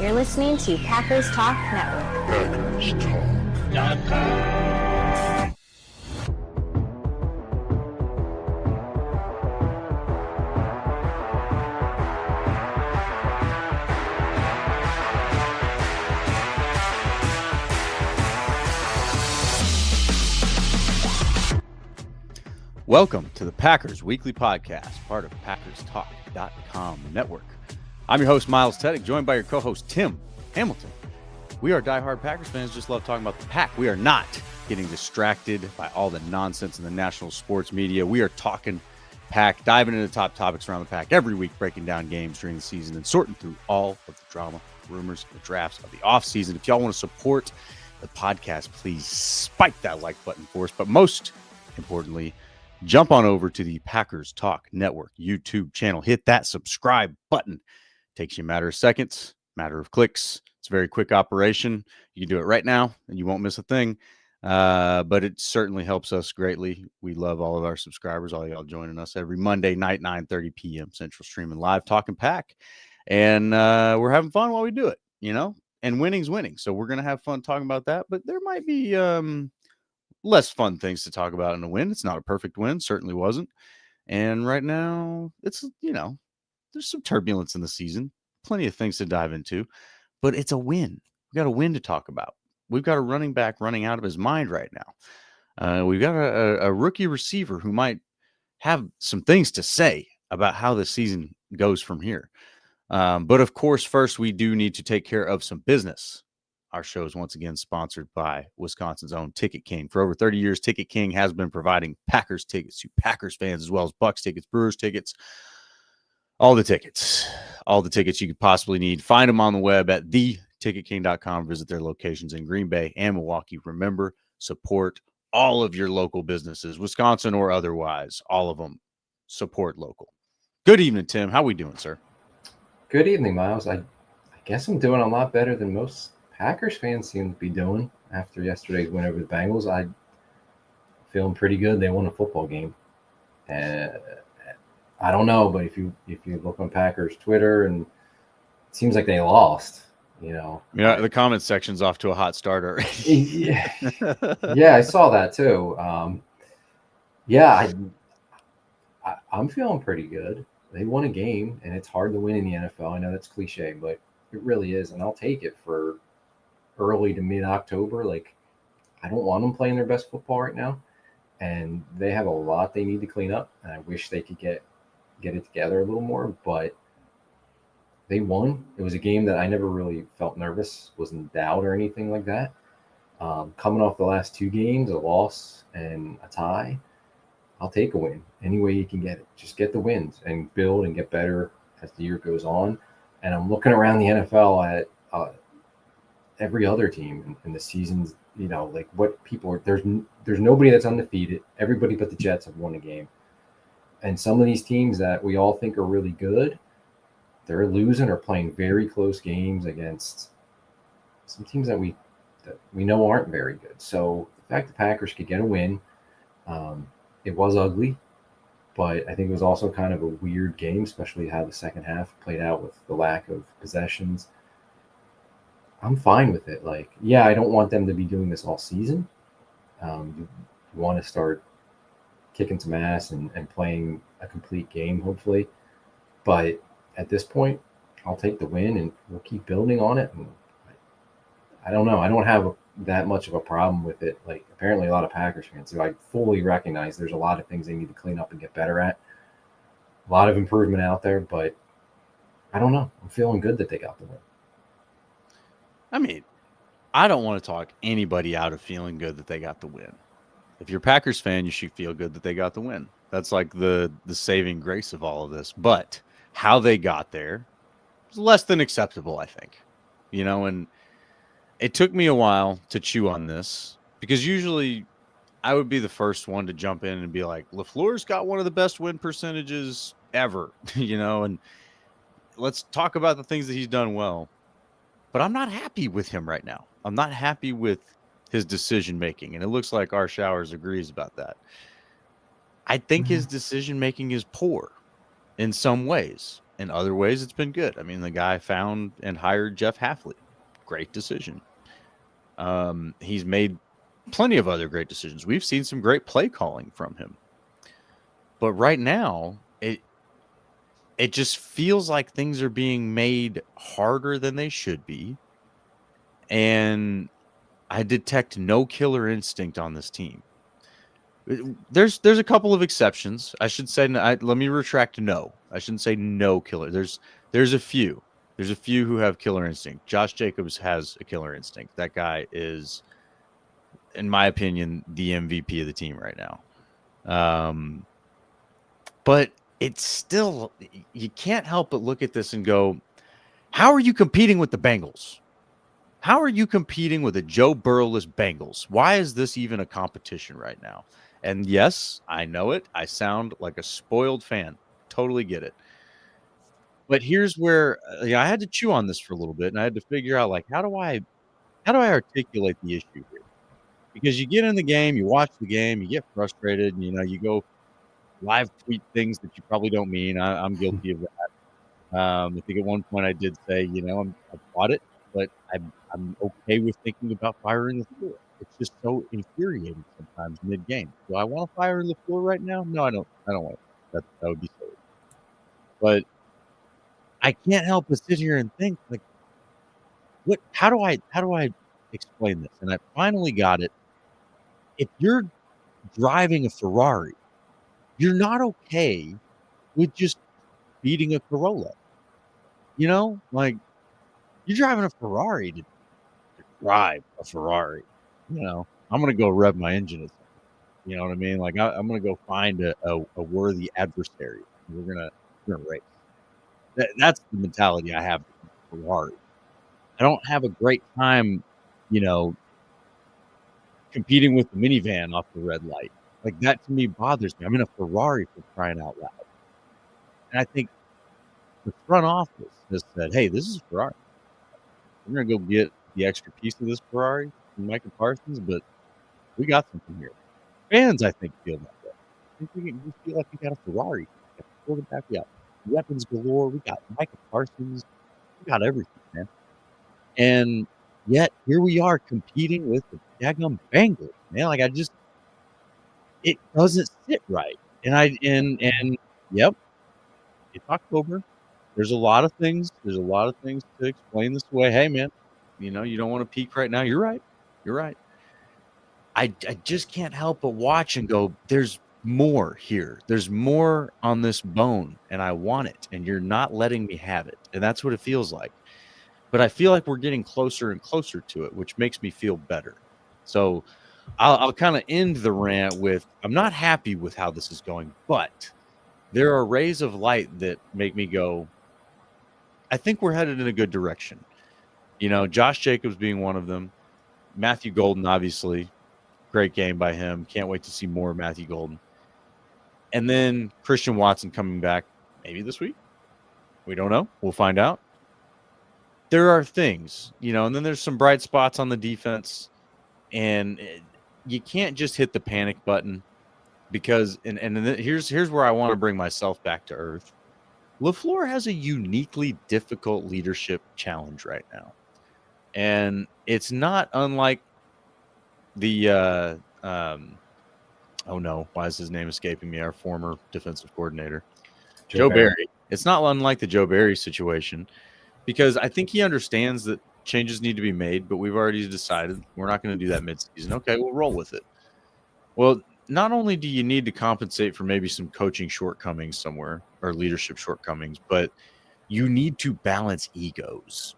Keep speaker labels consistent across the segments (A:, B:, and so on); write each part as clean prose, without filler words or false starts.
A: You're listening to Packers Talk Network.
B: PackersTalk.com.
C: Welcome to the Packers Weekly Podcast, part of PackersTalk.com network. I'm your host, Myles Teddick, joined by your co-host, Tim Hamilton. We are diehard Packers fans, just love talking about the Pack. We are not getting distracted by all the nonsense in the national sports media. We are talking Pack, diving into the top topics around the Pack every week, breaking down games during the season and sorting through all of the drama, rumors, and the drafts of the offseason. If y'all want to support the podcast, please spike that like button for us. But most importantly, jump on over to the Packers Talk Network YouTube channel. Hit that subscribe button. Takes you a matter of seconds, matter of clicks. It's a very quick operation. You can do it right now, and you won't miss a thing. But it certainly helps us greatly. We love all of our subscribers, all y'all joining us every Monday night, 9:30 p.m. Central, streaming live, talking Pack. And we're having fun while we do it, you know? And winning's winning. So we're going to have fun talking about that. But there might be less fun things to talk about in a win. It's not a perfect win, certainly wasn't. And right now, it's, there's some turbulence in the season, plenty of things to dive into, but it's a win. We got a win to talk about. We've got a running back running out of his mind right now. We've got a rookie receiver who might have some things to say about how the season goes from here. But of course, first, we do need to take care of some business. Our show is once again sponsored by Wisconsin's own Ticket King. For over 30 years, Ticket King has been providing Packers tickets to Packers fans, as well as Bucks tickets, Brewers tickets, all the tickets you could possibly need. Find them on the web at theticketking.com. Visit their locations in Green Bay and Milwaukee. Remember, support all of your local businesses, Wisconsin or otherwise. All of them support local. Good evening, Tim. How we doing, sir?
D: Good evening, Myles. I guess I'm doing a lot better than most Packers fans seem to be doing after yesterday's win over the Bengals. I'm feeling pretty good. They won a football game. And I don't know, but if you look on Packers Twitter, and it seems like they lost,
C: Yeah, the comment section's off to a hot starter.
D: yeah, I saw that too. I'm feeling pretty good. They won a game, and it's hard to win in the NFL. I know that's cliche, but it really is, and I'll take it for early to mid-October. Like, I don't want them playing their best football right now, and they have a lot they need to clean up, and I wish they could get it together a little more, but they won. It was a game that I never really felt nervous, was in doubt or anything like that. Coming off the last two games, a loss and a tie, I'll take a win any way you can get it. Just get the wins and build and get better as the year goes on. And I'm looking around the NFL at every other team in the seasons, like what people are. There's nobody that's undefeated. Everybody but the Jets have won a game. And some of these teams that we all think are really good, they're losing or playing very close games against some teams that we know aren't very good. So the fact the Packers could get a win, it was ugly, but I think it was also kind of a weird game, especially how the second half played out with the lack of possessions. I'm fine with it. Like, yeah, I don't want them to be doing this all season. You want to start kicking some ass and playing a complete game, hopefully. But at this point, I'll take the win, and we'll keep building on it. And I don't know. I don't have that much of a problem with it. Like, apparently a lot of Packers fans do. I fully recognize there's a lot of things they need to clean up and get better at. A lot of improvement out there, but I don't know. I'm feeling good that they got the win.
C: I mean, I don't want to talk anybody out of feeling good that they got the win. If you're a Packers fan, you should feel good that they got the win. That's like the saving grace of all of this. But how they got there was less than acceptable, I think. And it took me a while to chew on this, because usually I would be the first one to jump in and be like, LaFleur's got one of the best win percentages ever, and let's talk about the things that he's done well. But I'm not happy with him right now. I'm not happy with his decision-making, and it looks like R. Showers agrees about that. I think his decision-making is poor in some ways. In other ways, it's been good. I mean, the guy found and hired Jeff Hafley. Great decision. He's made plenty of other great decisions. We've seen some great play calling from him. But right now, it just feels like things are being made harder than they should be. And I detect no killer instinct on this team. There's a couple of exceptions. I should say, let me retract no. I shouldn't say no killer. There's a few. There's a few who have killer instinct. Josh Jacobs has a killer instinct. That guy is, in my opinion, the MVP of the team right now. But it's still, you can't help but look at this and go, how are you competing with the Bengals? How are you competing with a Joe Burrow-less Bengals? Why is this even a competition right now? And yes, I know it. I sound like a spoiled fan. Totally get it. But here's where I had to chew on this for a little bit, and I had to figure out, like, how do I articulate the issue here? Because you get in the game, you watch the game, you get frustrated, and, you go live tweet things that you probably don't mean. I'm guilty of that. I think at one point I did say, I bought it, but I'm okay with thinking about firing LaFleur. It's just so infuriating sometimes mid-game. Do I want to fire LaFleur right now? No, I don't want to. That would be silly. But I can't help but sit here and think, like, how do I explain this? And I finally got it. If you're driving a Ferrari, you're not okay with just beating a Corolla. Like, you're driving a Ferrari to drive a Ferrari. I'm going to go rev my engine. You know what I mean? Like, I'm going to go find a worthy adversary. We're going to race. That's the mentality I have with Ferrari. I don't have a great time, competing with the minivan off the red light. Like, that to me bothers me. I'm in a Ferrari, for crying out loud. And I think the front office has said, hey, this is a Ferrari. We're going to go get the extra piece of this Ferrari from Micah Parsons, but we got something here. Fans, I think, feel that way. I think we feel like we got a Ferrari. We got a quarterback, we got weapons galore, we got Micah Parsons, we got everything, man. And yet, here we are competing with the daggum Bengals, man. Like, it doesn't sit right. And yep, it's October. There's a lot of things to explain this away. Hey, man, you don't want to peak right now. You're right. I just can't help but watch and go, there's more here. There's more on this bone, and I want it, and you're not letting me have it. And that's what it feels like. But I feel like we're getting closer and closer to it, which makes me feel better. So I'll kind of end the rant with, I'm not happy with how this is going, but there are rays of light that make me go, I think we're headed in a good direction. Josh Jacobs being one of them. Matthew Golden, obviously, great game by him. Can't wait to see more of Matthew Golden. And then Christian Watson coming back maybe this week. We don't know. We'll find out. There are things, and then there's some bright spots on the defense. And you can't just hit the panic button because, and here's where I want to bring myself back to earth. LaFleur has a uniquely difficult leadership challenge right now. And it's not unlike the, oh no, why is his name escaping me? Our former defensive coordinator, Joe Barry. It's not unlike the Joe Barry situation because I think he understands that changes need to be made, but we've already decided we're not going to do that midseason. Okay, we'll roll with it. Well, not only do you need to compensate for maybe some coaching shortcomings somewhere or leadership shortcomings, but you need to balance egos.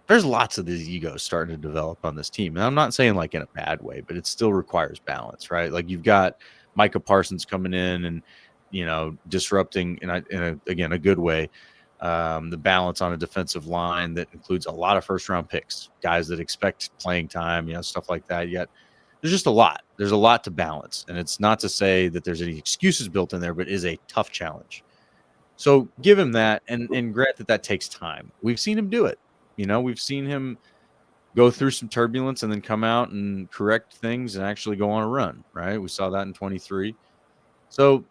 C: There's lots of these egos starting to develop on this team. And I'm not saying like in a bad way, but it still requires balance, right? Like you've got Micah Parsons coming in and, disrupting in a good way. The balance on a defensive line that includes a lot of first-round picks, guys that expect playing time, stuff like that. Yet there's just a lot. There's a lot to balance, and it's not to say that there's any excuses built in there, but it is a tough challenge. So give him that, and grant that takes time. We've seen him do it. We've seen him go through some turbulence and then come out and correct things and actually go on a run, right? We saw that in 23. So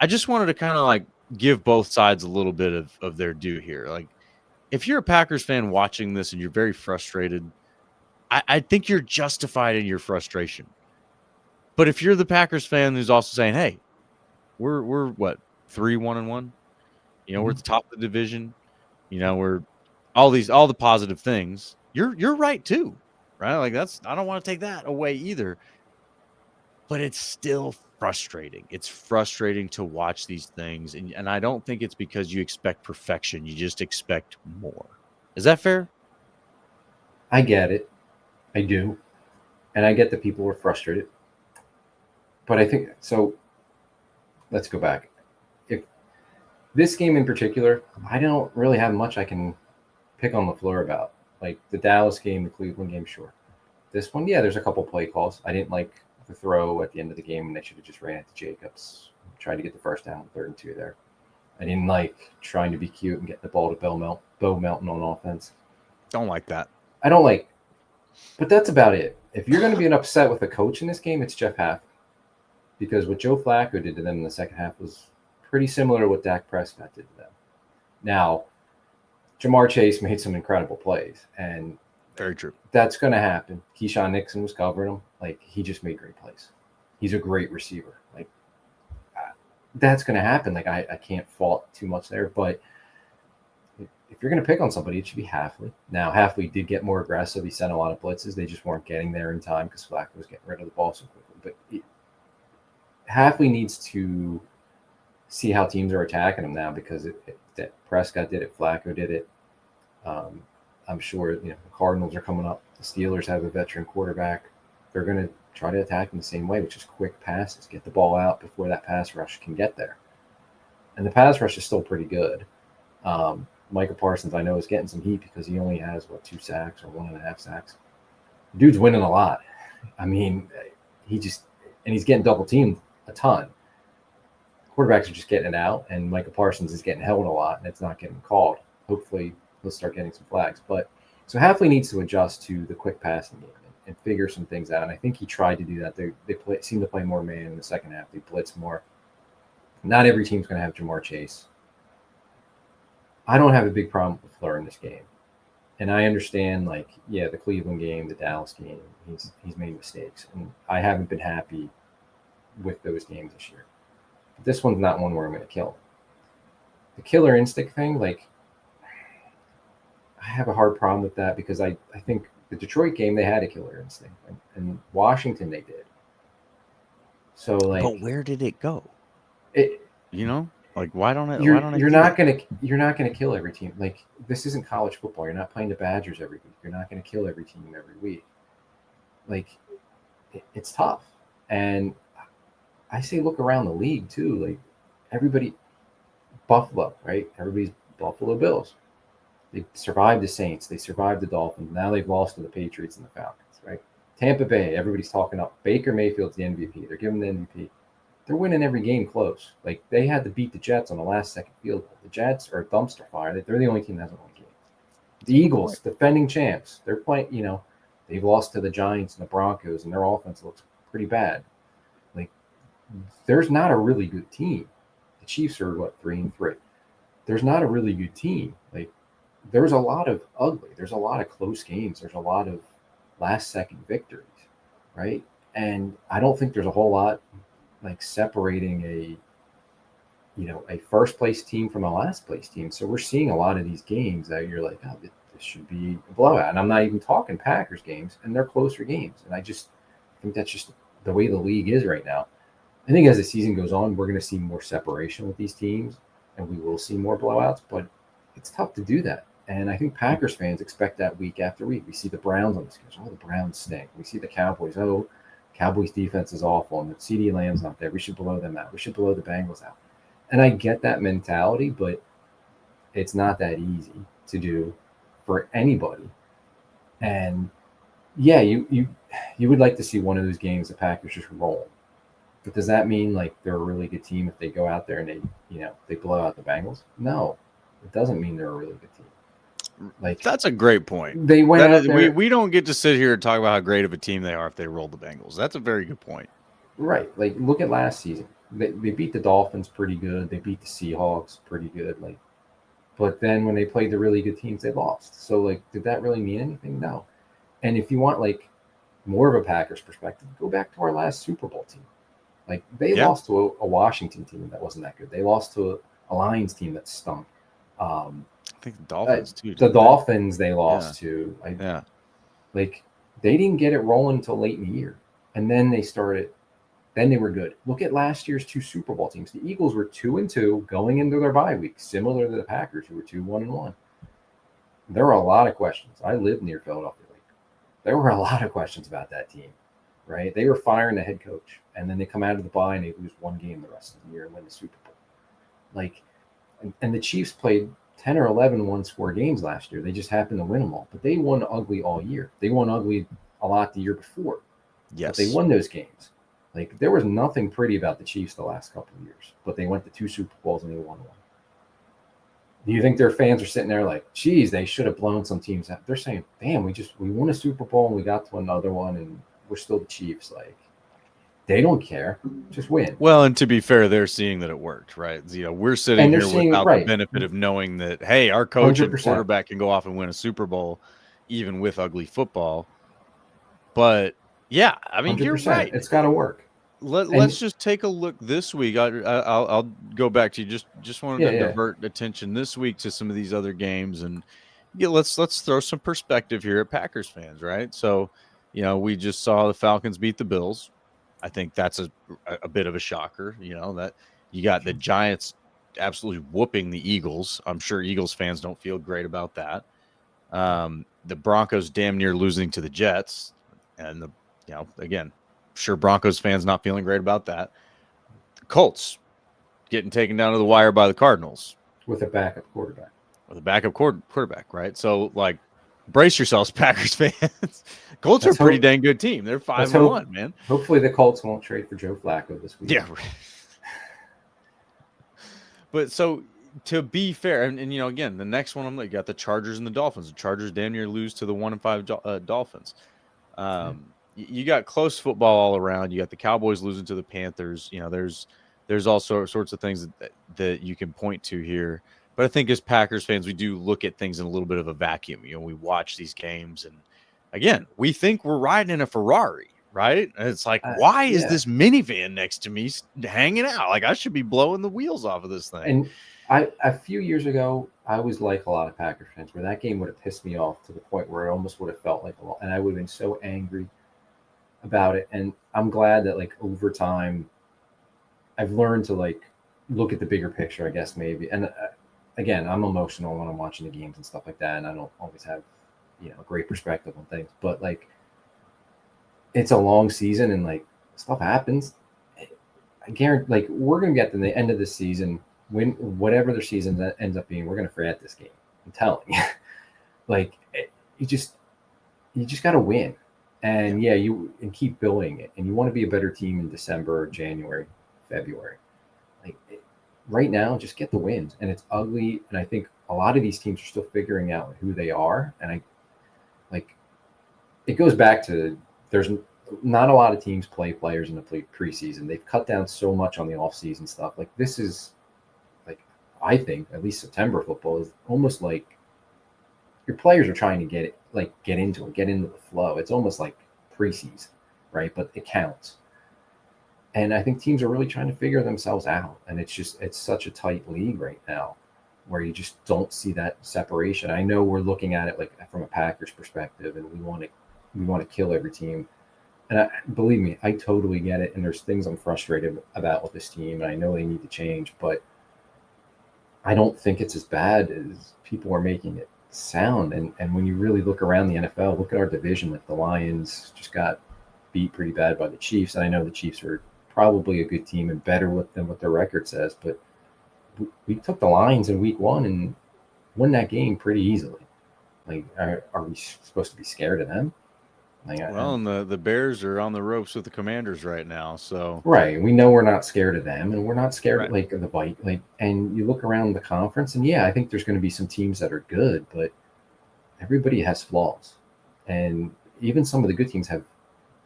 C: I just wanted to kind of like give both sides a little bit of their due here. Like, if you're a Packers fan watching this and you're very frustrated, I think you're justified in your frustration. But if you're the Packers fan who's also saying, "Hey, we're what 3-1-1, we're at the top of the division, we're all the positive things," you're right too, right? Like I don't want to take that away either. But it's still frustrating. It's frustrating to watch these things. And I don't think it's because you expect perfection. You just expect more. Is that fair?
D: I get it. I do. And I get that people are frustrated. But I think so. Let's go back. If this game in particular, I don't really have much I can pick on LaFleur about. Like the Dallas game, the Cleveland game, sure. This one, yeah, there's a couple play calls. I didn't like the throw at the end of the game, and they should have just ran it to Jacobs. Tried to get the first down, 3rd and 2 there. I didn't like trying to be cute and get the ball to Bo Melton on offense.
C: Don't like that.
D: I don't like, but that's about it. If you're going to be upset with a coach in this game, it's Jeff Haff. Because what Joe Flacco did to them in the second half was pretty similar to what Dak Prescott did to them. Now, Jamar Chase made some incredible plays, and
C: very true.
D: That's going to happen. Keyshawn Nixon was covering him. Like, he just made great plays. He's a great receiver. Like, that's going to happen. Like, I can't fault too much there. But if you're going to pick on somebody, it should be Hafley. Now, Hafley did get more aggressive. He sent a lot of blitzes. They just weren't getting there in time because Flacco was getting rid of the ball so quickly. But Hafley needs to see how teams are attacking him now because Prescott did it. Flacco did it. I'm sure the Cardinals are coming up. The Steelers have a veteran quarterback. They're going to try to attack in the same way, which is quick passes. Get the ball out before that pass rush can get there. And the pass rush is still pretty good. Micah Parsons, I know, is getting some heat because he only has, 2 sacks or 1.5 sacks. The dude's winning a lot. I mean, he's getting double teamed a ton. Quarterbacks are just getting it out, and Micah Parsons is getting held a lot, and it's not getting called. Hopefully, he'll start getting some flags. But so Hafley needs to adjust to the quick passing game and figure some things out. And I think he tried to do that. They seem to play more man in the second half. They blitz more. Not every team's going to have Jamar Chase. I don't have a big problem with LaFleur in this game. And I understand, the Cleveland game, the Dallas game, he's made mistakes. And I haven't been happy with those games this year. But this one's not one where I'm going to kill him. The killer instinct thing, I have a hard problem with that because I think the Detroit game, they had a killer instinct. And Washington, they did. So,
C: but where did it go? Why don't it?
D: You're not gonna kill every team. This isn't college football. You're not playing the Badgers every week. You're not gonna kill every team every week. It's tough. And I say look around the league too. Everybody, Buffalo, right? Everybody's Buffalo Bills. They survived the Saints. They survived the Dolphins. Now they've lost to the Patriots and the Falcons, right? Tampa Bay, everybody's talking up. Baker Mayfield's the MVP. They're giving the MVP. They're winning every game close. They had to beat the Jets on the last-second field goal. The Jets are a dumpster fire. They're the only team that hasn't won a game. The Eagles, defending champs, they're playing, they've lost to the Giants and the Broncos, and their offense looks pretty bad. There's not a really good team. The Chiefs are, 3-3. There's not a really good team. There's a lot of ugly. There's a lot of close games. There's a lot of last-second victories, right? And I don't think there's a whole lot separating a first place team from a last place team. So we're seeing a lot of these games that you're like, oh, this should be a blowout. And I'm not even talking Packers games, and they're closer games. And I think that's just the way the league is right now. I think as the season goes on, we're going to see more separation with these teams, and we will see more blowouts, but it's tough to do that. And I think Packers fans expect that week after week. We see the Browns on the schedule. Oh, the Browns stink. We see the Cowboys. Oh, Cowboys defense is awful, and the CeeDee Lamb's not there. We should blow them out. We should blow the Bengals out. And I get that mentality, but it's not that easy to do for anybody. And yeah, you would like to see one of those games the Packers just roll. But does that mean they're a really good team if they go out there and they blow out the Bengals? No, it doesn't mean they're a really good team.
C: That's a great point.
D: They went out there.
C: We don't get to sit here and talk about how great of a team they are if they roll the Bengals. That's a very good point.
D: Right. Look at last season. they beat the Dolphins pretty good. They beat the Seahawks pretty good. Like, but then when they played the really good teams, they lost. So like, did that really mean anything? No. And if you want like more of a Packers perspective, go back to our last Super Bowl team. Like they lost to a Washington team that wasn't that good. They lost to a Lions team that stunk.
C: I think the Dolphins too.
D: The Dolphins they lost to. Like they didn't get it rolling until late in the year, and then they started. Then they were good. Look at last year's 2 Super Bowl teams. The Eagles were 2-2 going into their bye week, similar to the Packers, who were 2-1-1. There were a lot of questions. I lived near Philadelphia. There were a lot of questions about that team, right? They were firing the head coach, and then they come out of the bye and they lose one game the rest of the year and win the Super Bowl. Like, and the Chiefs played 10 or 11 one-score games last year. They just happened to win them all, but they won ugly all year. They won ugly a lot the year before.
C: Yes,
D: but they won those games. Like there was nothing pretty about the Chiefs the last couple of years, but they went to 2 Super Bowls and they won one. Do you think their fans are sitting there like, geez, they should have blown some teams out? They're saying, damn, we won a Super Bowl and we got to another one and we're still the Chiefs. Like, they don't care. Just win.
C: Well, and to be fair, they're seeing that it worked, right? We're sitting here without the benefit of knowing that, hey, our coach 100%. And quarterback can go off and win a Super Bowl even with ugly football. But, yeah, I mean, 100%. You're right.
D: It's got to work.
C: Let's just take a look this week. I'll go back to you. Just wanted to divert attention this week to some of these other games, and let's throw some perspective here at Packers fans, right? So, we just saw the Falcons beat the Bills. I think that's a bit of a shocker. That you got the Giants absolutely whooping the Eagles. I'm sure Eagles fans don't feel great about that. The Broncos damn near losing to the Jets, and again. Sure, Broncos fans not feeling great about that. The Colts getting taken down to the wire by the Cardinals
D: with a backup quarterback.
C: Quarterback, right? So, like, brace yourselves, Packers fans. Colts are a pretty dang good team. They're 5-1, man.
D: Hopefully, the Colts won't trade for Joe Flacco this week.
C: Yeah. But so, to be fair, and again, the next one you got the Chargers and the Dolphins. The Chargers damn near lose to the 1-5 Dolphins. You got close football all around. You got the Cowboys losing to the Panthers. There's all sorts of things that you can point to here. But I think as Packers fans, we do look at things in a little bit of a vacuum. We watch these games, and again, we think we're riding in a Ferrari, right? And it's like, why is this minivan next to me hanging out? Like, I should be blowing the wheels off of this thing.
D: And a few years ago, I was like a lot of Packers fans, where that game would have pissed me off to the point where it almost would have felt like a lot, and I would have been so angry about it. And I'm glad that like over time I've learned to like look at the bigger picture, I guess, maybe. And again, I'm emotional when I'm watching the games and stuff like that, and I don't always have a great perspective on things, but like it's a long season and like stuff happens. I guarantee like we're gonna get to the end of the season, when whatever their season that ends up being, we're gonna forget this game. I'm telling you. Like you just got to win. And you keep building it, and you want to be a better team in December, January, February. Like right now, just get the wins. And it's ugly. And I think a lot of these teams are still figuring out who they are. And it goes back to there's not a lot of teams play players in the preseason. They've cut down so much on the offseason stuff. Like this is I think at least September football is almost like your players are trying to get into the flow. It's almost like preseason, right? But it counts. And I think teams are really trying to figure themselves out. And it's such a tight league right now where you just don't see that separation. I know we're looking at it like from a Packers perspective, and we want to kill every team. And believe me, I totally get it. And there's things I'm frustrated about with this team, and I know they need to change, but I don't think it's as bad as people are making it sound. And when you really look around the NFL, look at our division. Like the Lions just got beat pretty bad by the Chiefs. And I know the Chiefs are probably a good team and better than what their record says, but we took the Lions in week 1 and won that game pretty easily. Like, are we supposed to be scared of them?
C: And the Bears are on the ropes with the Commanders right now. So
D: right, we know we're not scared of them, and we're not scared of like the bite. Like, and you look around the conference, and I think there's going to be some teams that are good, but everybody has flaws, and even some of the good teams have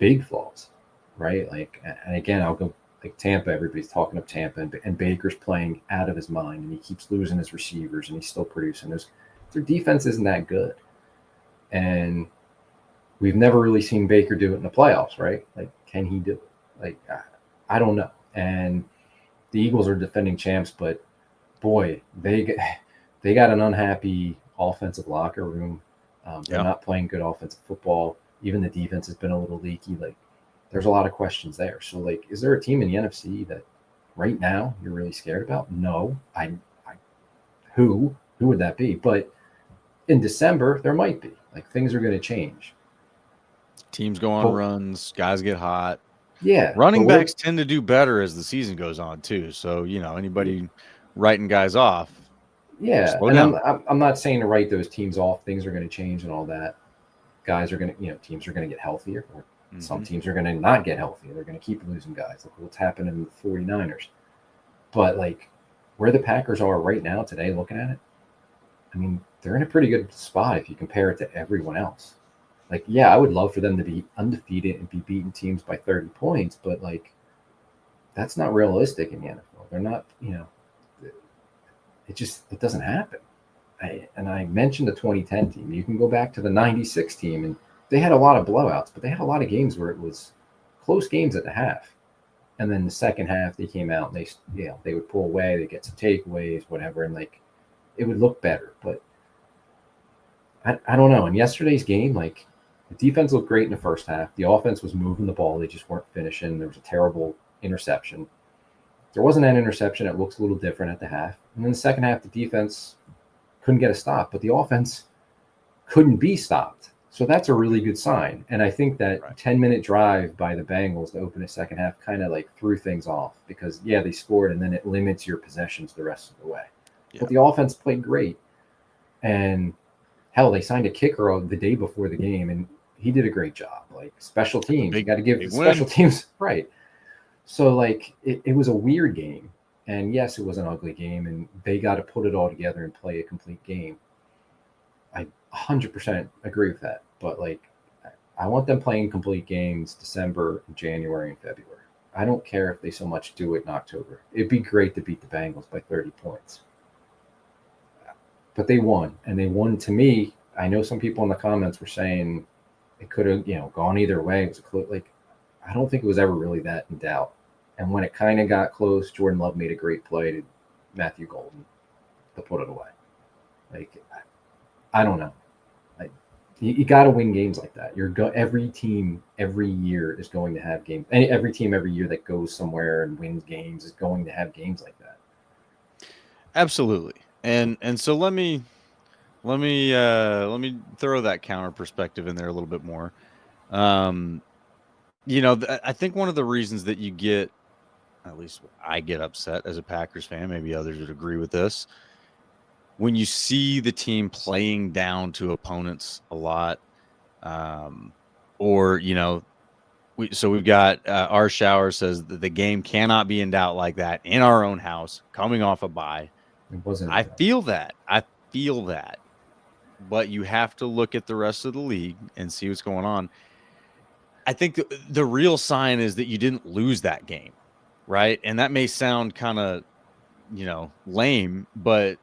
D: big flaws, right? Like, and again, I'll go Like Tampa, everybody's talking up Tampa, and Baker's playing out of his mind, and he keeps losing his receivers, and he's still producing. Their defense isn't that good, and we've never really seen Baker do it in the playoffs, right? Like, can he do it? Like, I don't know. And the Eagles are defending champs, but boy, they got an unhappy offensive locker room. They're not playing good offensive football. Even the defense has been a little leaky. Like, there's a lot of questions there. So, like, is there a team in the NFC that right now you're really scared about? No. Who would that be? But in December, there might be. Like, things are going to change.
C: Teams go on runs, guys get hot.
D: Yeah.
C: Running backs tend to do better as the season goes on, too. So, anybody writing guys off.
D: Yeah.
C: Slow
D: And
C: down.
D: I'm not saying to write those teams off. Things are going to change and all that. Guys are going to, teams are going to get healthier. Or some teams are going to not get healthy. They're going to keep losing guys. Look what's happening in the 49ers. But, like, where the Packers are right now today, looking at it, I mean, they're in a pretty good spot if you compare it to everyone else. Like, yeah, I would love for them to be undefeated and be beating teams by 30 points, but, like, that's not realistic in the NFL. They're not, it doesn't happen. I mentioned the 2010 team. You can go back to the 96 team, and they had a lot of blowouts, but they had a lot of games where it was close games at the half. And then the second half, they came out and they would pull away, they get some takeaways, whatever, and, like, it would look better. But I don't know. In yesterday's game, like, the defense looked great in the first half. The offense was moving the ball. They just weren't finishing. There was a terrible interception. There wasn't an interception. It looks a little different at the half. And then the second half, the defense couldn't get a stop, but the offense couldn't be stopped. So that's a really good sign. And I think that 10-minute drive by the Bengals to open the second half kind of, like, threw things off because, yeah, they scored, and then it limits your possessions the rest of the way. Yeah. But the offense played great. And, hell, they signed a kicker the day before the game, and he did a great job. Like, special teams, you got to give special teams right. So, like, it was a weird game. And, yes, it was an ugly game, and they got to put it all together and play a complete game. I 100% agree with that. But, like, I want them playing complete games December, January, and February. I don't care if they so much do it in October. It'd be great to beat the Bengals by 30 points. But they won. And they won, to me. I know some people in the comments were saying it could have, gone either way. It was like, I don't think it was ever really that in doubt. And when it kind of got close, Jordan Love made a great play to Matthew Golden to put it away. Like, I don't know. You got to win games like that. Every team every year is going to have games. And every team every year that goes somewhere and wins games is going to have games like that.
C: Absolutely. And so let me throw that counter perspective in there a little bit more. I think one of the reasons that you get, at least I get upset as a Packers fan, maybe others would agree with this, when you see the team playing down to opponents a lot, we've got our shower says that the game cannot be in doubt like that in our own house, coming off a bye.
D: It wasn't.
C: I feel that. But you have to look at the rest of the league and see what's going on. I think the real sign is that you didn't lose that game, right? And that may sound kind of, lame, but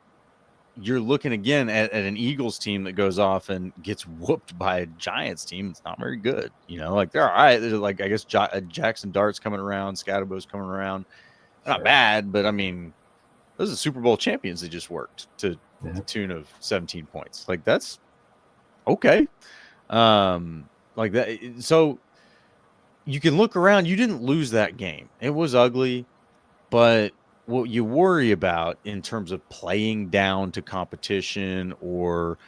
C: you're looking again at an Eagles team that goes off and gets whooped by a Giants team. It's not very good, like they're all right. There's, like, I guess Jackson Dart's coming around, Scatterbo's coming around. Not bad, but I mean, those are Super Bowl champions that just worked to the tune of 17 points. Like, that's okay. Like that. So you can look around. You didn't lose that game. It was ugly, but what you worry about in terms of playing down to competition or,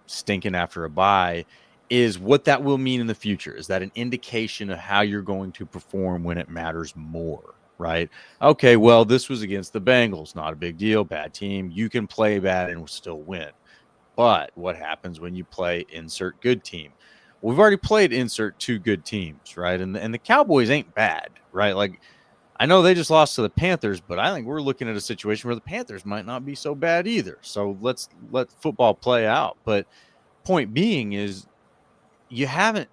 C: stinking after a bye is what that will mean in the future. Is that an indication of how you're going to perform when it matters more? Right. Okay. Well, this was against the Bengals. Not a big deal. Bad team. You can play bad and still win. But what happens when you play insert good team? We've already played insert two good teams, right? And the Cowboys ain't bad, right? Like, I know they just lost to the Panthers, but I think we're looking at a situation where the Panthers might not be so bad either. So let's let football play out. But point being is you haven't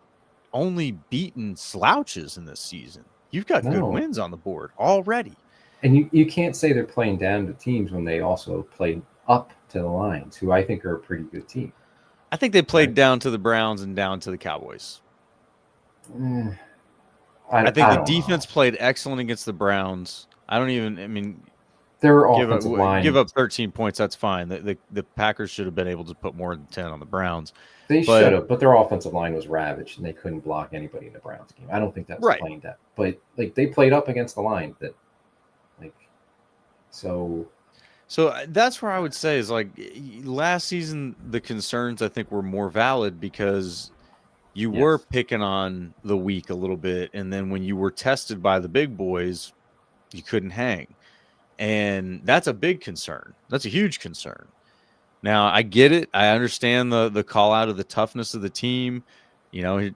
C: only beaten slouches in this season. You've got good
D: No.
C: wins on the board already.
D: And you can't say they're playing down to teams when they also play up to the Lions, who I think are a pretty good team.
C: I think they played down to the Browns and down to the Cowboys. I think the defense played excellent against the Browns.
D: their offensive line.
C: Give up 13 points, that's fine. The Packers should have been able to put more than 10 on the Browns.
D: They should have, but their offensive line was ravaged, and they couldn't block anybody in the Browns game. I don't think that was playing down. But, like, they played up against the line. So
C: that's where I would say is, like, last season, the concerns, I think, were more valid because you were picking on the weak a little bit, and then when you were tested by the big boys, you couldn't hang. And that's a big concern. That's a huge concern. Now, I get it. I understand the call out of the toughness of the team. You know,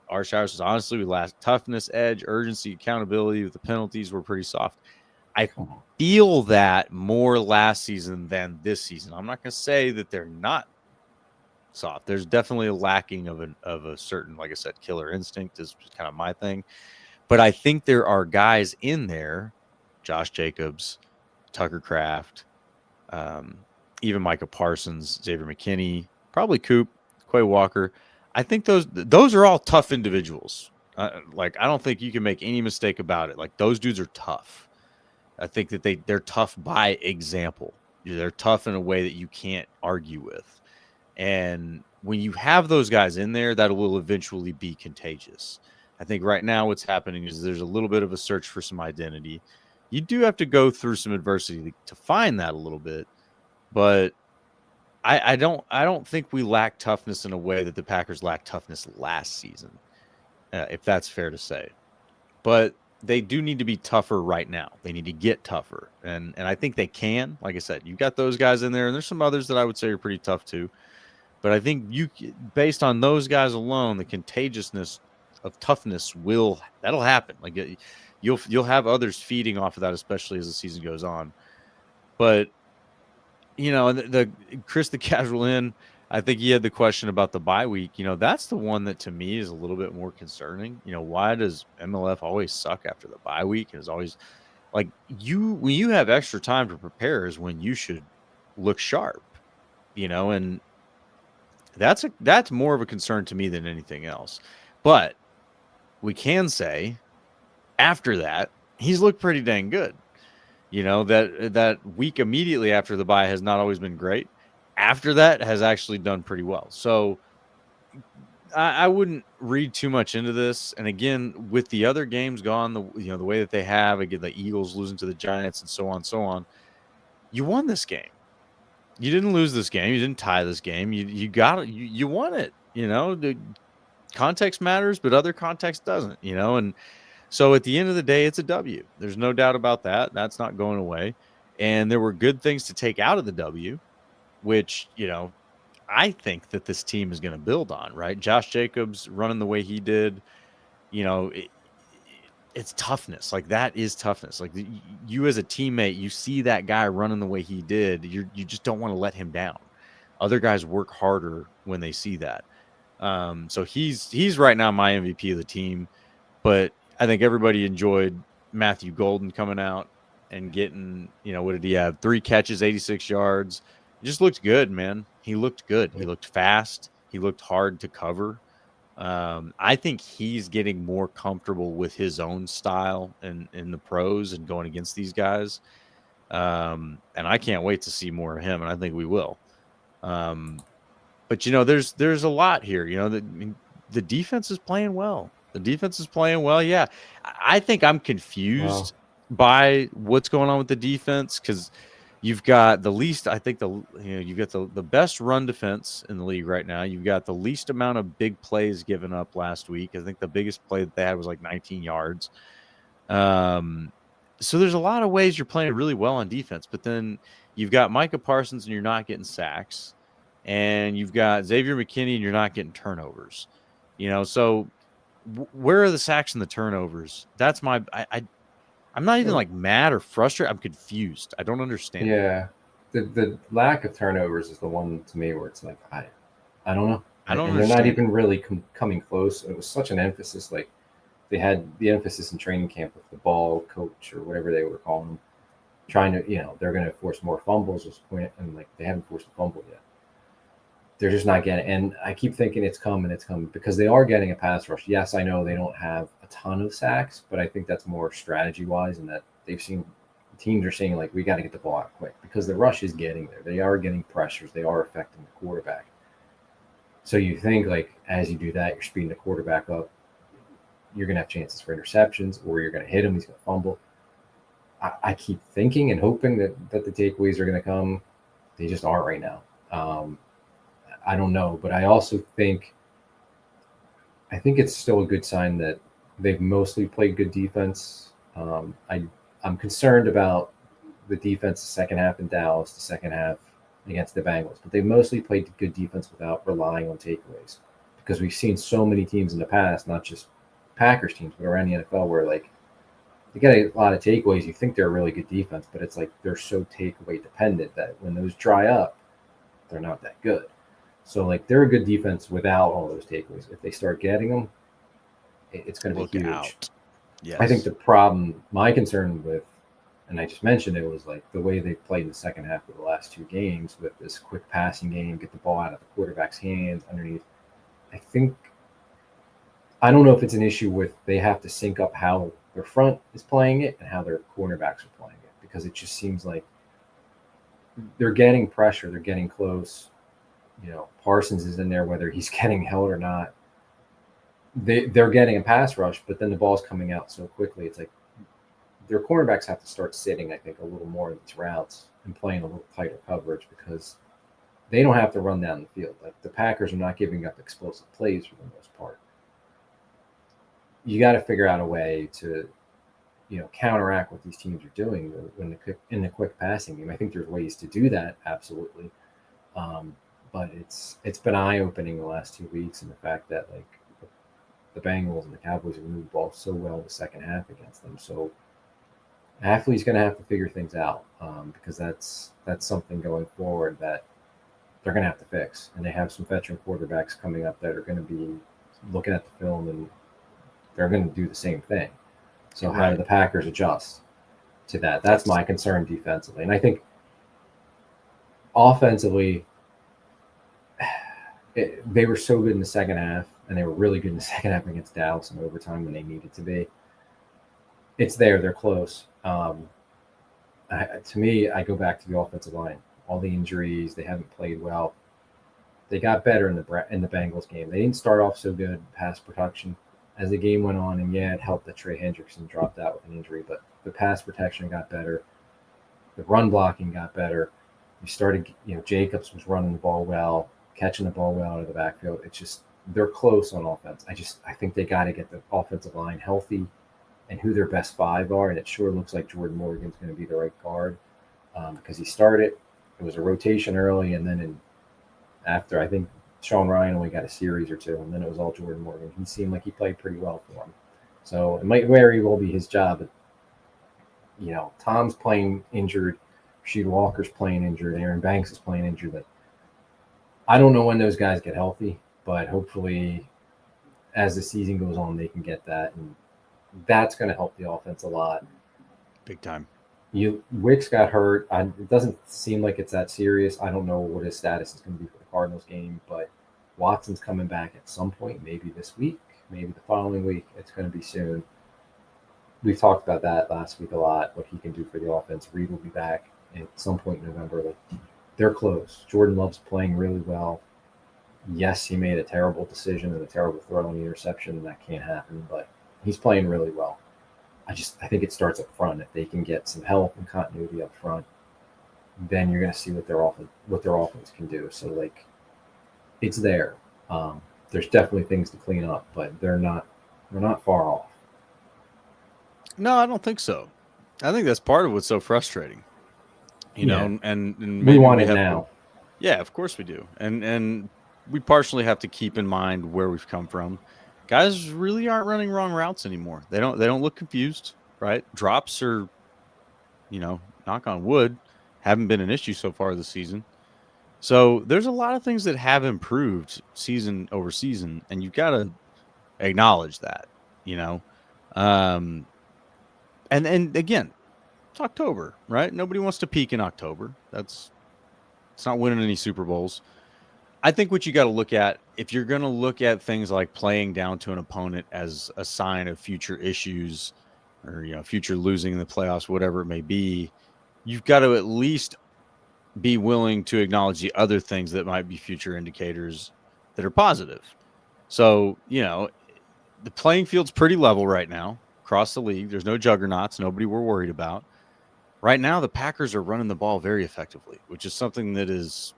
C: our Showers says, honestly, we lacked toughness, edge, urgency, accountability. With the penalties were pretty soft. I feel that more last season than this season. I'm not going to say that they're not soft. There's definitely a lacking of a certain, like I said, killer instinct is kind of my thing. But I think there are guys in there, Josh Jacobs, Tucker Kraft, even Micah Parsons, Xavier McKinney, probably Coop, Quay Walker. I think those are all tough individuals. Like, I don't think you can make any mistake about it. Like, those dudes are tough. I think that they're tough by example. They're tough in a way that you can't argue with. And when you have those guys in there, that will eventually be contagious. I think right now what's happening is there's a little bit of a search for some identity. You do have to go through some adversity to find that a little bit, but I don't think we lack toughness in a way that the Packers lacked toughness last season, if that's fair to say. But they do need to be tougher right now. They need to get tougher, and I think they can. Like I said, you've got those guys in there, and there's some others that I would say are pretty tough too. But I think based on those guys alone, the contagiousness of toughness that'll happen. Like, you'll have others feeding off of that, especially as the season goes on. But you know, the Chris the Casual in, I think he had the question about the bye week. You know, that's the one that to me is a little bit more concerning. You know, why does MLF always suck after the bye week? And is always like when you have extra time to prepare is when you should look sharp. You know, and that's more of a concern to me than anything else. But we can say after that, he's looked pretty dang good. You know, that week immediately after the bye has not always been great. After that has actually done pretty well. So I wouldn't read too much into this. And again, with the other games gone, the way that they have, again, the Eagles losing to the Giants and so on, you won this game. You didn't lose this game. You didn't tie this game. You won it. You know, the context matters, but other context doesn't, you know, and so at the end of the day, it's a W. There's no doubt about that. That's not going away. And there were good things to take out of the W, which, you know, I think that this team is going to build on, right? Josh Jacobs running the way he did, you know, it's toughness. Like, that is toughness. Like, you as a teammate, you see that guy running the way he did, you just don't want to let him down. Other guys work harder when they see that. So he's right now my MVP of the team, but I think everybody enjoyed Matthew Golden coming out and getting, you know, what did he have? 3 catches, 86 yards. He just looked good, man. He looked good. He looked fast. He looked hard to cover. I think he's getting more comfortable with his own style in the pros and going against these guys. And I can't wait to see more of him, and I think we will. But, you know, there's a lot here. You know, the defense is playing well. The defense is playing well. Yeah, I think I'm confused by what's going on with the defense because you've got the least. I think you've got the best run defense in the league right now. You've got the least amount of big plays given up last week. I think the biggest play that they had was like 19 yards. So there's a lot of ways you're playing really well on defense, but then you've got Micah Parsons and you're not getting sacks, and you've got Xavier McKinney and you're not getting turnovers. You know, so. Where are the sacks and the turnovers? That's I'm not even like mad or frustrated. I'm confused. I don't understand.
D: Yeah. The lack of turnovers is the one to me where it's like, I don't know.
C: I don't
D: and
C: understand.
D: they're not even really coming close. It was such an emphasis. Like, they had the emphasis in training camp with the ball coach or whatever they were calling them, trying to, they're going to force more fumbles, and like they haven't forced a fumble yet. They're just not getting, and I keep thinking it's coming because they are getting a pass rush. Yes, I know they don't have a ton of sacks, but I think that's more strategy wise, and that teams are saying like, we got to get the ball out quick because the rush is getting there. They are getting pressures. They are affecting the quarterback. So you think like, as you do that, you're speeding the quarterback up. You're going to have chances for interceptions, or you're going to hit him. He's going to fumble. I keep thinking and hoping that the takeaways are going to come. They just aren't right now. I don't know, but I also think it's still a good sign that they've mostly played good defense. I'm concerned about the defense the second half in Dallas, the second half against the Bengals, but they mostly played good defense without relying on takeaways, because we've seen so many teams in the past, not just Packers teams, but around the NFL, where like they get a lot of takeaways. You think they're a really good defense, but it's like they're so takeaway dependent that when those dry up, they're not that good. So like they're a good defense without all those takeaways. If they start getting them, it's going to be huge.
C: Out. Yes.
D: I think the problem, my concern with, and I just mentioned it, was like the way they played in the second half of the last two games with this quick passing game, get the ball out of the quarterback's hands underneath. I don't know if it's an issue with they have to sync up how their front is playing it and how their cornerbacks are playing it, because it just seems like they're getting pressure, they're getting close. Parsons is in there, whether he's getting held or not. They're getting a pass rush, but then the ball's coming out so quickly. It's like their cornerbacks have to start sitting, I think, a little more in these routes and playing a little tighter coverage, because they don't have to run down the field. Like the Packers are not giving up explosive plays for the most part. You got to figure out a way to, counteract what these teams are doing in the quick passing game. I think there's ways to do that, absolutely. But it's been eye-opening the last 2 weeks, and the fact that like the Bengals and the Cowboys have moved the ball so well in the second half against them. So Hafley's going to have to figure things out, because that's something going forward that they're going to have to fix. And they have some veteran quarterbacks coming up that are going to be looking at the film, and they're going to do the same thing. So how do the Packers adjust to that? That's my concern defensively. And I think offensively, they were so good in the second half, and they were really good in the second half against Dallas in overtime when they needed to be. It's there. They're close. To me, I go back to the offensive line. All the injuries, they haven't played well. They got better in the Bengals game. They didn't start off so good pass protection as the game went on, and it helped that Trey Hendrickson dropped out with an injury, but the pass protection got better. The run blocking got better. We started, Jacobs was running the ball well, catching the ball well out of the backfield. It's just, they're close on offense. I think they got to get the offensive line healthy and who their best five are. And it sure looks like Jordan Morgan's going to be the right guard, because he started. It was a rotation early, and then after, I think Sean Ryan only got a series or two, and then it was all Jordan Morgan. He seemed like he played pretty well for him. So it might very well be his job. But, Tom's playing injured. Rasheed Walker's playing injured. Aaron Banks is playing injured. But I don't know when those guys get healthy, but hopefully as the season goes on, they can get that. And that's going to help the offense a lot.
C: Big time.
D: Wicks got hurt. It doesn't seem like it's that serious. I don't know what his status is going to be for the Cardinals game, but Watson's coming back at some point, maybe this week, maybe the following week. It's going to be soon. We've talked about that last week a lot, what he can do for the offense. Reed will be back at some point in November. They're close. Jordan Love's playing really well. Yes, he made a terrible decision and a terrible throw and interception, and that can't happen, but he's playing really well. I think it starts up front. If they can get some help and continuity up front, then you're going to see what their offense can do. So, it's there. There's definitely things to clean up, but they're not far off.
C: No, I don't think so. I think that's part of what's so frustrating. And
D: we want it now.
C: Yeah, of course we do. And we partially have to keep in mind where we've come from. Guys really aren't running wrong routes anymore. They don't look confused, right? Drops are, knock on wood, haven't been an issue so far this season. So there's a lot of things that have improved season over season, and you've got to acknowledge that, And again, it's October, right? Nobody wants to peak in October. It's not winning any Super Bowls. I think what you got to look at, if you're going to look at things like playing down to an opponent as a sign of future issues or, future losing in the playoffs, whatever it may be, you've got to at least be willing to acknowledge the other things that might be future indicators that are positive. So, the playing field's pretty level right now across the league. There's no juggernauts, nobody we're worried about. Right now, the Packers are running the ball very effectively, which is something that is,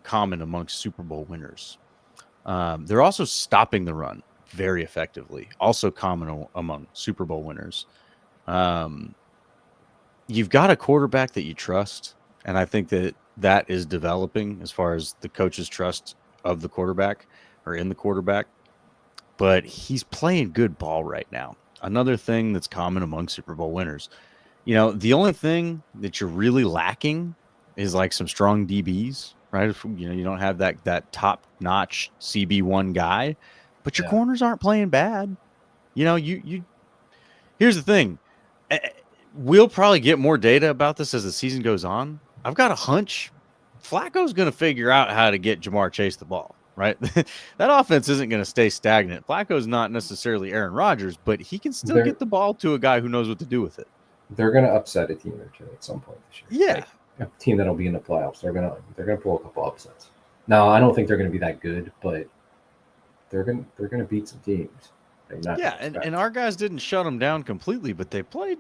C: common amongst Super Bowl winners. They're also stopping the run very effectively, also common among Super Bowl winners. You've got a quarterback that you trust, and I think that is developing as far as the coach's trust of the quarterback or in the quarterback. But he's playing good ball right now. Another thing that's common among Super Bowl winners. The only thing that you're really lacking is like some strong DBs, right? If, you don't have that top-notch CB1 guy, but your corners aren't playing bad. You here's the thing. We'll probably get more data about this as the season goes on. I've got a hunch Flacco's going to figure out how to get Jamar Chase the ball, right? That offense isn't going to stay stagnant. Flacco's not necessarily Aaron Rodgers, but he can still get the ball to a guy who knows what to do with it.
D: They're going to upset a team or two at some point this year.
C: Yeah.
D: Like a team that'll be in the playoffs. They're going to pull a couple upsets. Now, I don't think they're going to be that good, but they're going to beat some teams.
C: And our guys didn't shut them down completely, but they played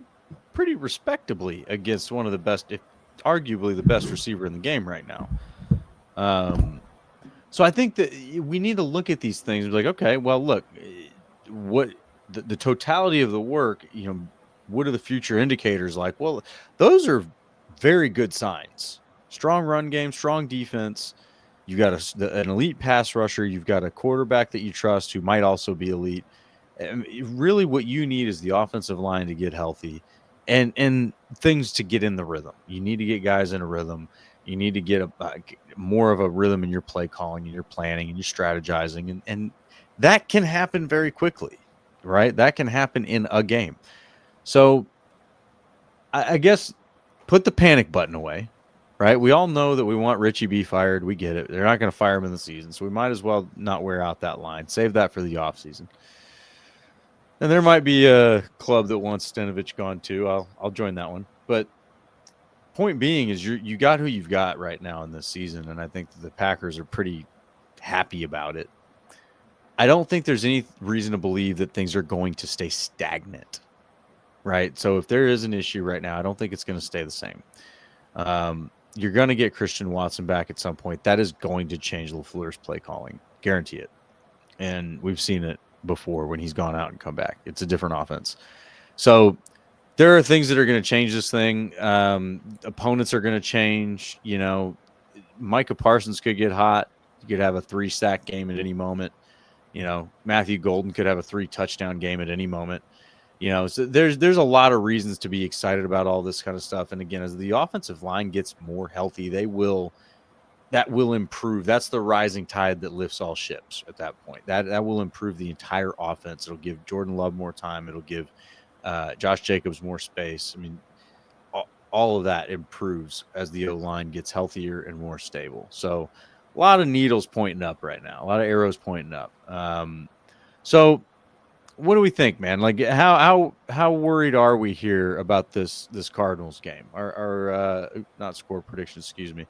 C: pretty respectably against one of the best, if arguably the best receiver in the game right now. So I think that we need to look at these things like, okay, well, look, what the totality of the work, what are the future indicators like? Well, those are very good signs. Strong run game, strong defense. You got an elite pass rusher. You've got a quarterback that you trust who might also be elite. Really what you need is the offensive line to get healthy and things to get in the rhythm. You need to get guys in a rhythm. You need to get more of a rhythm in your play calling and your planning and your strategizing. And that can happen very quickly, right? That can happen in a game. So I guess put the panic button away, right? We all know that we want Richie B fired. We get it. They're not going to fire him in the season. So we might as well not wear out that line. Save that for the offseason. And there might be a club that wants Stenavich gone too. I'll join that one. But point being is you got who you've got right now in this season, and I think the Packers are pretty happy about it. I don't think there's any reason to believe that things are going to stay stagnant, right? So if there is an issue right now, I don't think it's going to stay the same. You're going to get Christian Watson back at some point. That is going to change LaFleur's play calling. Guarantee it. And we've seen it before when he's gone out and come back. It's a different offense. So there are things that are going to change this thing. Opponents are going to change. Micah Parsons could get hot. You could have a 3-sack game at any moment. Matthew Golden could have a 3-touchdown game at any moment. So there's a lot of reasons to be excited about all this kind of stuff. And again, as the offensive line gets more healthy, that will improve. That's the rising tide that lifts all ships at that point. That will improve the entire offense. It'll give Jordan Love more time. It'll give Josh Jacobs more space. I mean, all of that improves as the O-line gets healthier and more stable. So a lot of needles pointing up right now, a lot of arrows pointing up. So what do we think, man? Like how worried are we here about this Cardinals game? Our not score prediction, excuse me.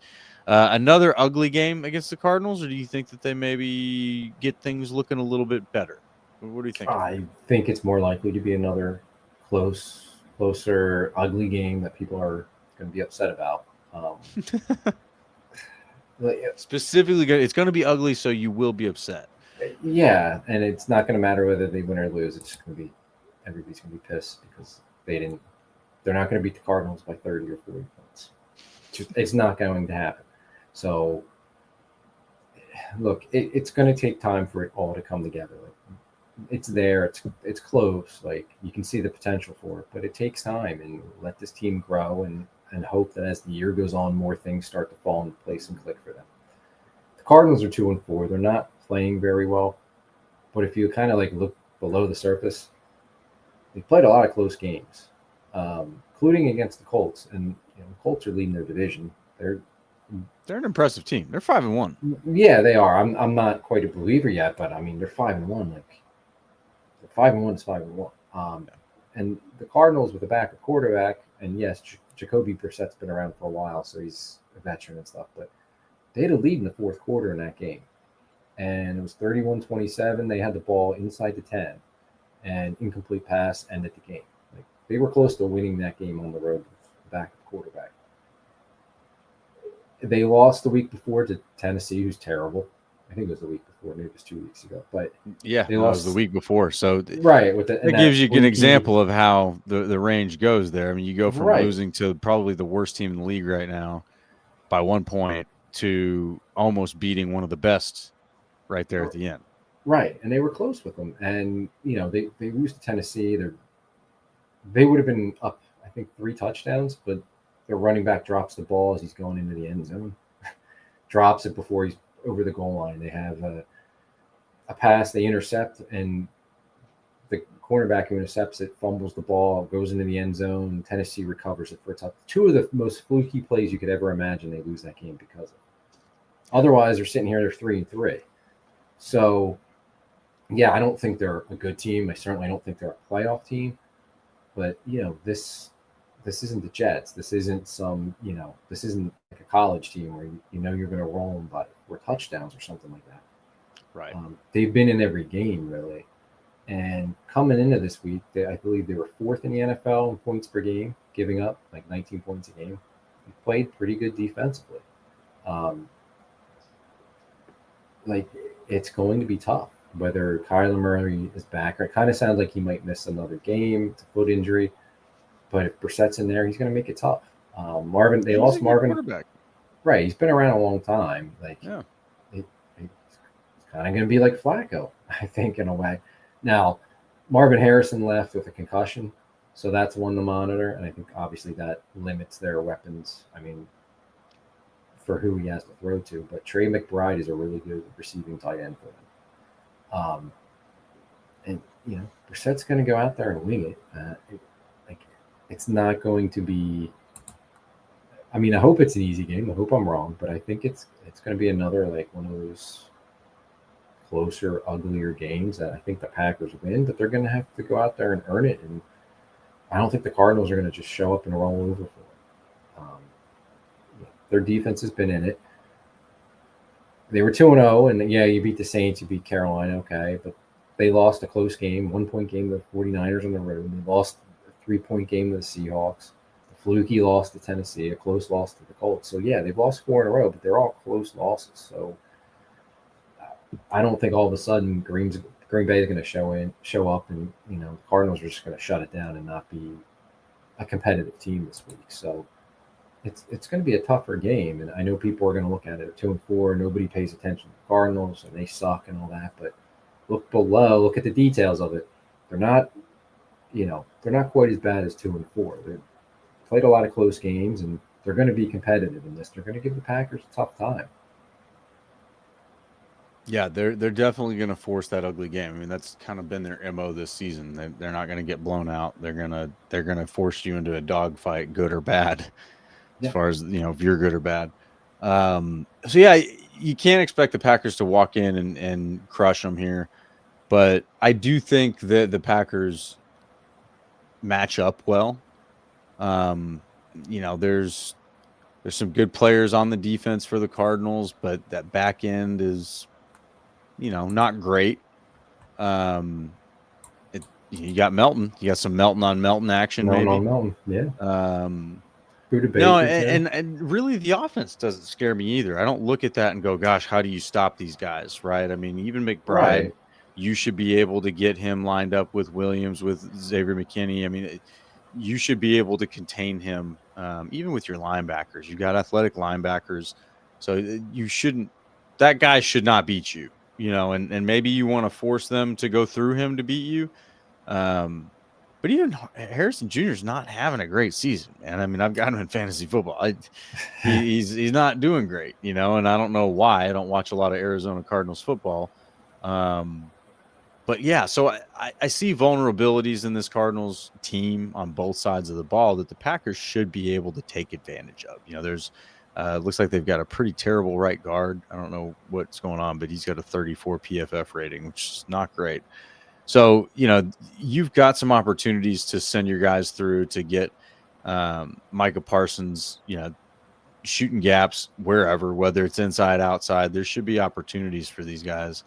C: Another ugly game against the Cardinals, or do you think that they maybe get things looking a little bit better? What do you think?
D: I think it's more likely to be another closer, ugly game that people are going to be upset about.
C: Specifically, it's going to be ugly, so you will be upset.
D: Yeah, and it's not going to matter whether they win or lose. It's just going to be everybody's going to be pissed because they're not going to beat the Cardinals by 30 or 40 points. It's not going to happen. So, look, it's going to take time for it all to come together. Like, it's there, it's close. Like, you can see the potential for it, but it takes time. And let this team grow and hope that as the year goes on, more things start to fall into place and click for them. The Cardinals are 2-4. They're not playing very well, but if you kind of like look below the surface, They played a lot of close games, including against the Colts, and the Colts are leading their division. They're
C: an impressive team. They're 5-1.
D: Yeah, they are. I'm not quite a believer yet, but I mean they're 5-1. Like 5-1 is 5-1. And the Cardinals with a backup quarterback, and yes, Jacoby Brissett's been around for a while, so he's a veteran and stuff. But they had a lead in the fourth quarter in that game, and it was 31-27. They had the ball inside the 10, and incomplete pass ended the game. Like they were close to winning that game on the road with the backup quarterback. They lost the week before to Tennessee, who's terrible. I think it was the week before, maybe it was 2 weeks ago. But
C: yeah,
D: they
C: lost the week before. So
D: right,
C: it gives you an example of how the range goes there. I mean, you go from losing to probably the worst team in the league right now by 1 point to almost beating one of the best right there at the end.
D: Right, and they were close with them. And, they lose to Tennessee. They would have been up, I think, 3 touchdowns, but their running back drops the ball as he's going into the end zone. Drops it before he's over the goal line. They have a pass, they intercept, and the cornerback who intercepts it fumbles the ball, goes into the end zone. Tennessee recovers it for a touchdown. 2 of the most fluky plays you could ever imagine. They lose that game because of it. Otherwise, they're sitting here, they're 3-3. So, yeah, I don't think they're a good team. I certainly don't think they're a playoff team. But, this isn't the Jets. This isn't this isn't like a college team where you're going to roll them by 4 touchdowns or something like that.
C: Right.
D: They've been in every game, really. And coming into this week, I believe they were 4th in the NFL in points per game, giving up like 19 points a game. They played pretty good defensively. It's going to be tough, whether Kyler Murray is back. It kind of sounds like he might miss another game. It's a foot injury. But if Brissett's in there, he's going to make it tough. They lost Marvin. Right, he's been around a long time. It's kind of going to be like Flacco, I think, in a way. Now, Marvin Harrison left with a concussion, so that's one to monitor, and I think obviously that limits their weapons. I mean, for who he has to throw to. But Trey McBride is a really good receiving tight end for them. Brissett's going to go out there and wing it. It's not going to be. I mean, I hope it's an easy game. I hope I'm wrong, but I think it's going to be another one of those closer, uglier games that I think the Packers win, but they're going to have to go out there and earn it. And I don't think the Cardinals are going to just show up and roll over for them. Their defense has been in it. They were 2-0, and yeah, you beat the Saints, you beat Carolina, okay, but they lost a close game, 1-point game to the 49ers on the road. They lost a 3-point game to the Seahawks. A fluky loss to Tennessee, a close loss to the Colts. So yeah, they've lost 4 in a row, but they're all close losses. So I don't think all of a sudden Green Bay is going to show up, and the Cardinals are just going to shut it down and not be a competitive team this week. So it's going to be a tougher game, and I know people are going to look at it at 2-4. Nobody pays attention to the Cardinals, and they suck and all that. But look below, look at the details of it. They're not, they're not quite as bad as 2-4. They've played a lot of close games, and they're going to be competitive in this. They're going to give the Packers a tough time.
C: Yeah, they're definitely going to force that ugly game. I mean, that's kind of been their MO this season. They're not going to get blown out. They're gonna force you into a dogfight, good or bad. As far as if you're good or bad. So yeah, you can't expect the Packers to walk in and crush them here, but I do think that the Packers match up well. There's some good players on the defense for the Cardinals, but that back end is not great. You got Melton. You got some Melton on Melton action.
D: Melton, yeah.
C: No, and really the offense doesn't scare me either. I don't look at that and go, gosh, how do you stop these guys, right? I mean, even McBride, you should be able to get him lined up with Williams, with Xavier McKinney. I mean, you should be able to contain him, even with your linebackers. You've got athletic linebackers, so that guy should not beat you, and maybe you want to force them to go through him to beat you. But even Harrison Jr. is not having a great season, man. I mean, I've got him in fantasy football. He's not doing great, and I don't know why. I don't watch a lot of Arizona Cardinals football. But yeah, so I see vulnerabilities in this Cardinals team on both sides of the ball that the Packers should be able to take advantage of. There's looks like they've got a pretty terrible right guard. I don't know what's going on, but he's got a 34 PFF rating, which is not great. So, you've got some opportunities to send your guys through to get Micah Parsons, shooting gaps wherever, whether it's inside, outside. There should be opportunities for these guys.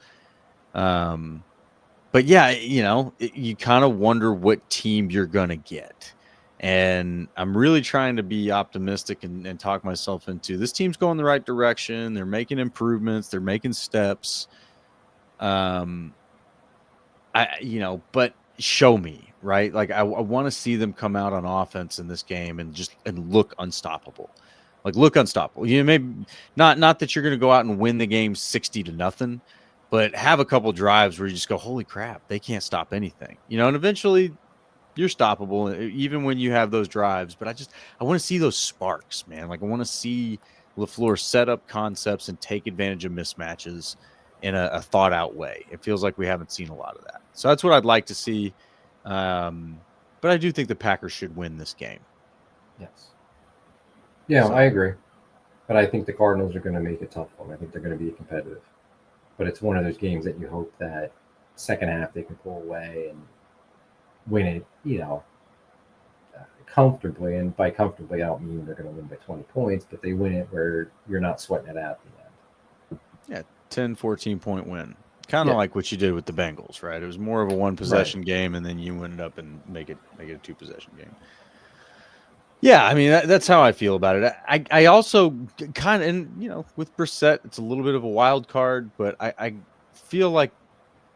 C: But yeah, you kind of wonder what team you're going to get. And I'm really trying to be optimistic and talk myself into this team's going the right direction. They're making improvements. They're making steps. But show me, right? Like I want to see them come out on offense in this game and look unstoppable. Like look unstoppable. Maybe not that you're going to go out and win the game 60-0, but have a couple drives where you just go, holy crap, they can't stop anything. And eventually you're stoppable even when you have those drives. But I want to see those sparks, man. Like I want to see LaFleur set up concepts and take advantage of mismatches in a thought out way. It feels like we haven't seen a lot of that. So that's what I'd like to see. But I do think the Packers should win this game.
D: Yes. Yeah, I agree. But I think the Cardinals are going to make it tough for them. I think they're going to be competitive. But it's one of those games that you hope that second half they can pull away and win it, comfortably. And by comfortably, I don't mean they're going to win by 20 points, but they win it where you're not sweating it out at the end.
C: Yeah, 10, 14-point win. Kind of like what you did with the Bengals, right? It was more of a one-possession game, and then you ended up and make it a two-possession game. Yeah, I mean, that's how I feel about it. I also kind of, and, with Brissett, it's a little bit of a wild card, but I feel like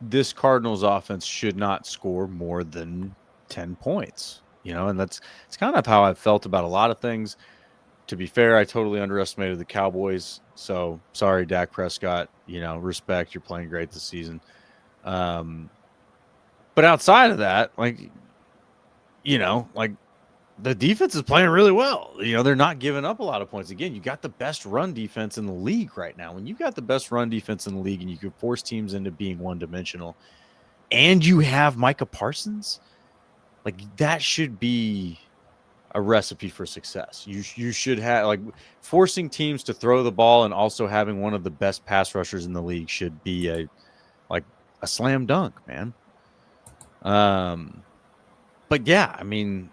C: this Cardinals offense should not score more than 10 points, and it's kind of how I've felt about a lot of things. To be fair, I totally underestimated the Cowboys. So sorry, Dak Prescott, respect, you're playing great this season. But outside of that, the defense is playing really well. They're not giving up a lot of points. Again, you got the best run defense in the league right now. When you got the best run defense in the league and you can force teams into being one-dimensional and you have Micah Parsons, that should be a recipe for success. You should have forcing teams to throw the ball and also having one of the best pass rushers in the league should be a slam dunk, man. But yeah, I mean,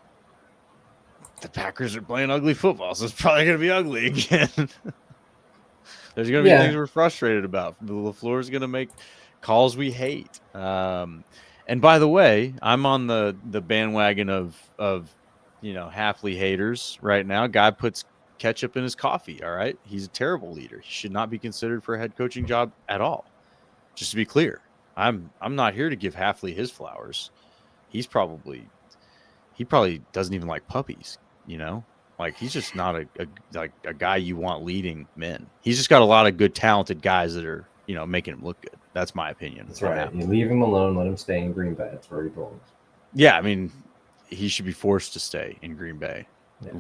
C: the Packers are playing ugly football, so it's probably going to be ugly again. There's going to be things we're frustrated about. LaFleur is going to make calls we hate. And by the way, I'm on the bandwagon of Hafley haters right now. Guy puts ketchup in his coffee. All right. He's a terrible leader. He should not be considered for a head coaching job at all. Just to be clear, I'm not here to give Hafley his flowers. He probably doesn't even like puppies, he's just not a guy you want leading men. He's just got a lot of good, talented guys that are, making him look good. That's my opinion.
D: That's right. You leave him alone, let him stay in Green Bay. That's where he belongs. Yeah,
C: I mean, he should be forced to stay in Green Bay. Yeah.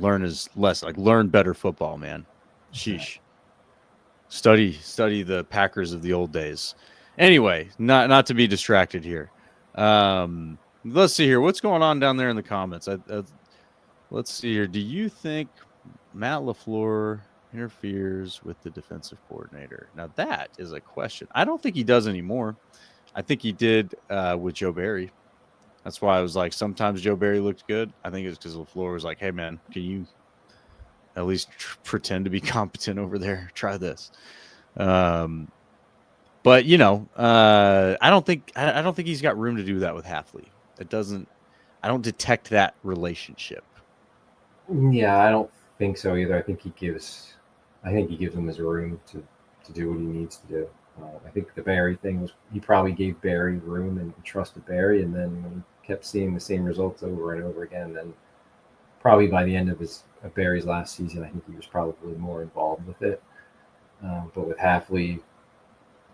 C: Learn better football, man. Sheesh. Study the Packers of the old days. Anyway, not to be distracted here. Let's see here. What's going on down there in the comments? Let's see here. Do you think Matt LaFleur interferes with the defensive coordinator? Now, that is a question. I don't think he does anymore. I think he did with Joe Barry. That's why I was like, sometimes Joe Barry looked good. I think it's because LaFleur was like, hey, man, can you at least pretend to be competent over there? Try this. But, I don't think he's got room to do that with Hafley. I don't detect that relationship.
D: Yeah, I don't think so either. I think he gives him his room to do what he needs to do. I think the Barry thing was he probably gave Barry room and trusted Barry, and then when he kept seeing the same results over and over again, then probably by the end of Barry's last season, I think he was probably more involved with it. But with Hafley,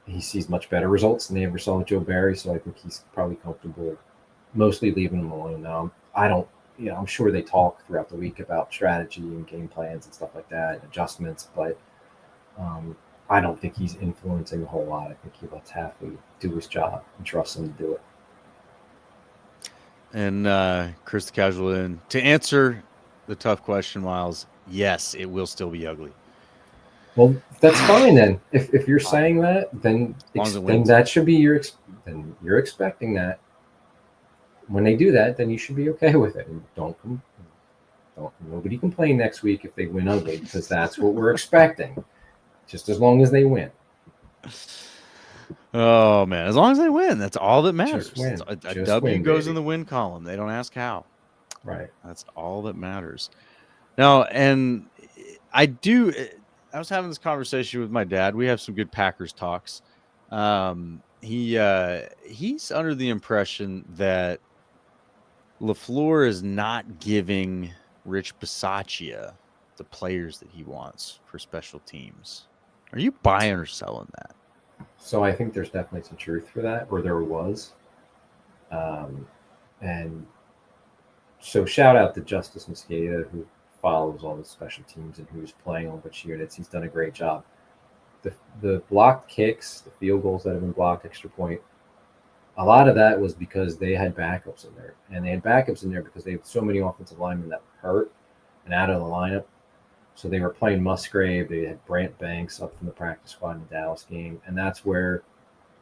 D: he sees much better results than they ever saw with Joe Barry, so I think he's probably comfortable mostly leaving him alone now. I'm sure they talk throughout the week about strategy and game plans and stuff like that, and adjustments, but I don't think he's influencing a whole lot. I think he lets Halfley do his job and trusts him to do it.
C: And Chris the Casual in. To answer the tough question, Myles, yes, it will still be ugly.
D: Well, that's fine then. If you're saying that, then
C: long as it
D: then
C: wins.
D: that should be then you're expecting that. When they do that, then you should be okay with it. And don't nobody complain next week if they win ugly, because that's what we're expecting. Just as long as they win.
C: Oh man, as long as they win, that's all that matters.
D: Just win.
C: A
D: Just
C: W
D: win,
C: goes
D: baby.
C: in the win column. They don't ask how.
D: Right.
C: That's all that matters. Now, and I was having this conversation with my dad. We have some good Packers talks. He's under the impression that LaFleur is not giving Rich Bisaccia the players that he wants for special teams. Are you buying or selling that?
D: So I think there's definitely some truth for that, or there was. And so shout out to Justice Mosqueda, who follows all the special teams and who's playing on which units. He's done a great job. The blocked kicks, the field goals that have been blocked, extra point, a lot of that was because they had backups in there. And they had backups in there because they had so many offensive linemen that were hurt and out of the lineup. So they were playing Musgrave. They had Brant Banks up from the practice squad in the Dallas game. And that's where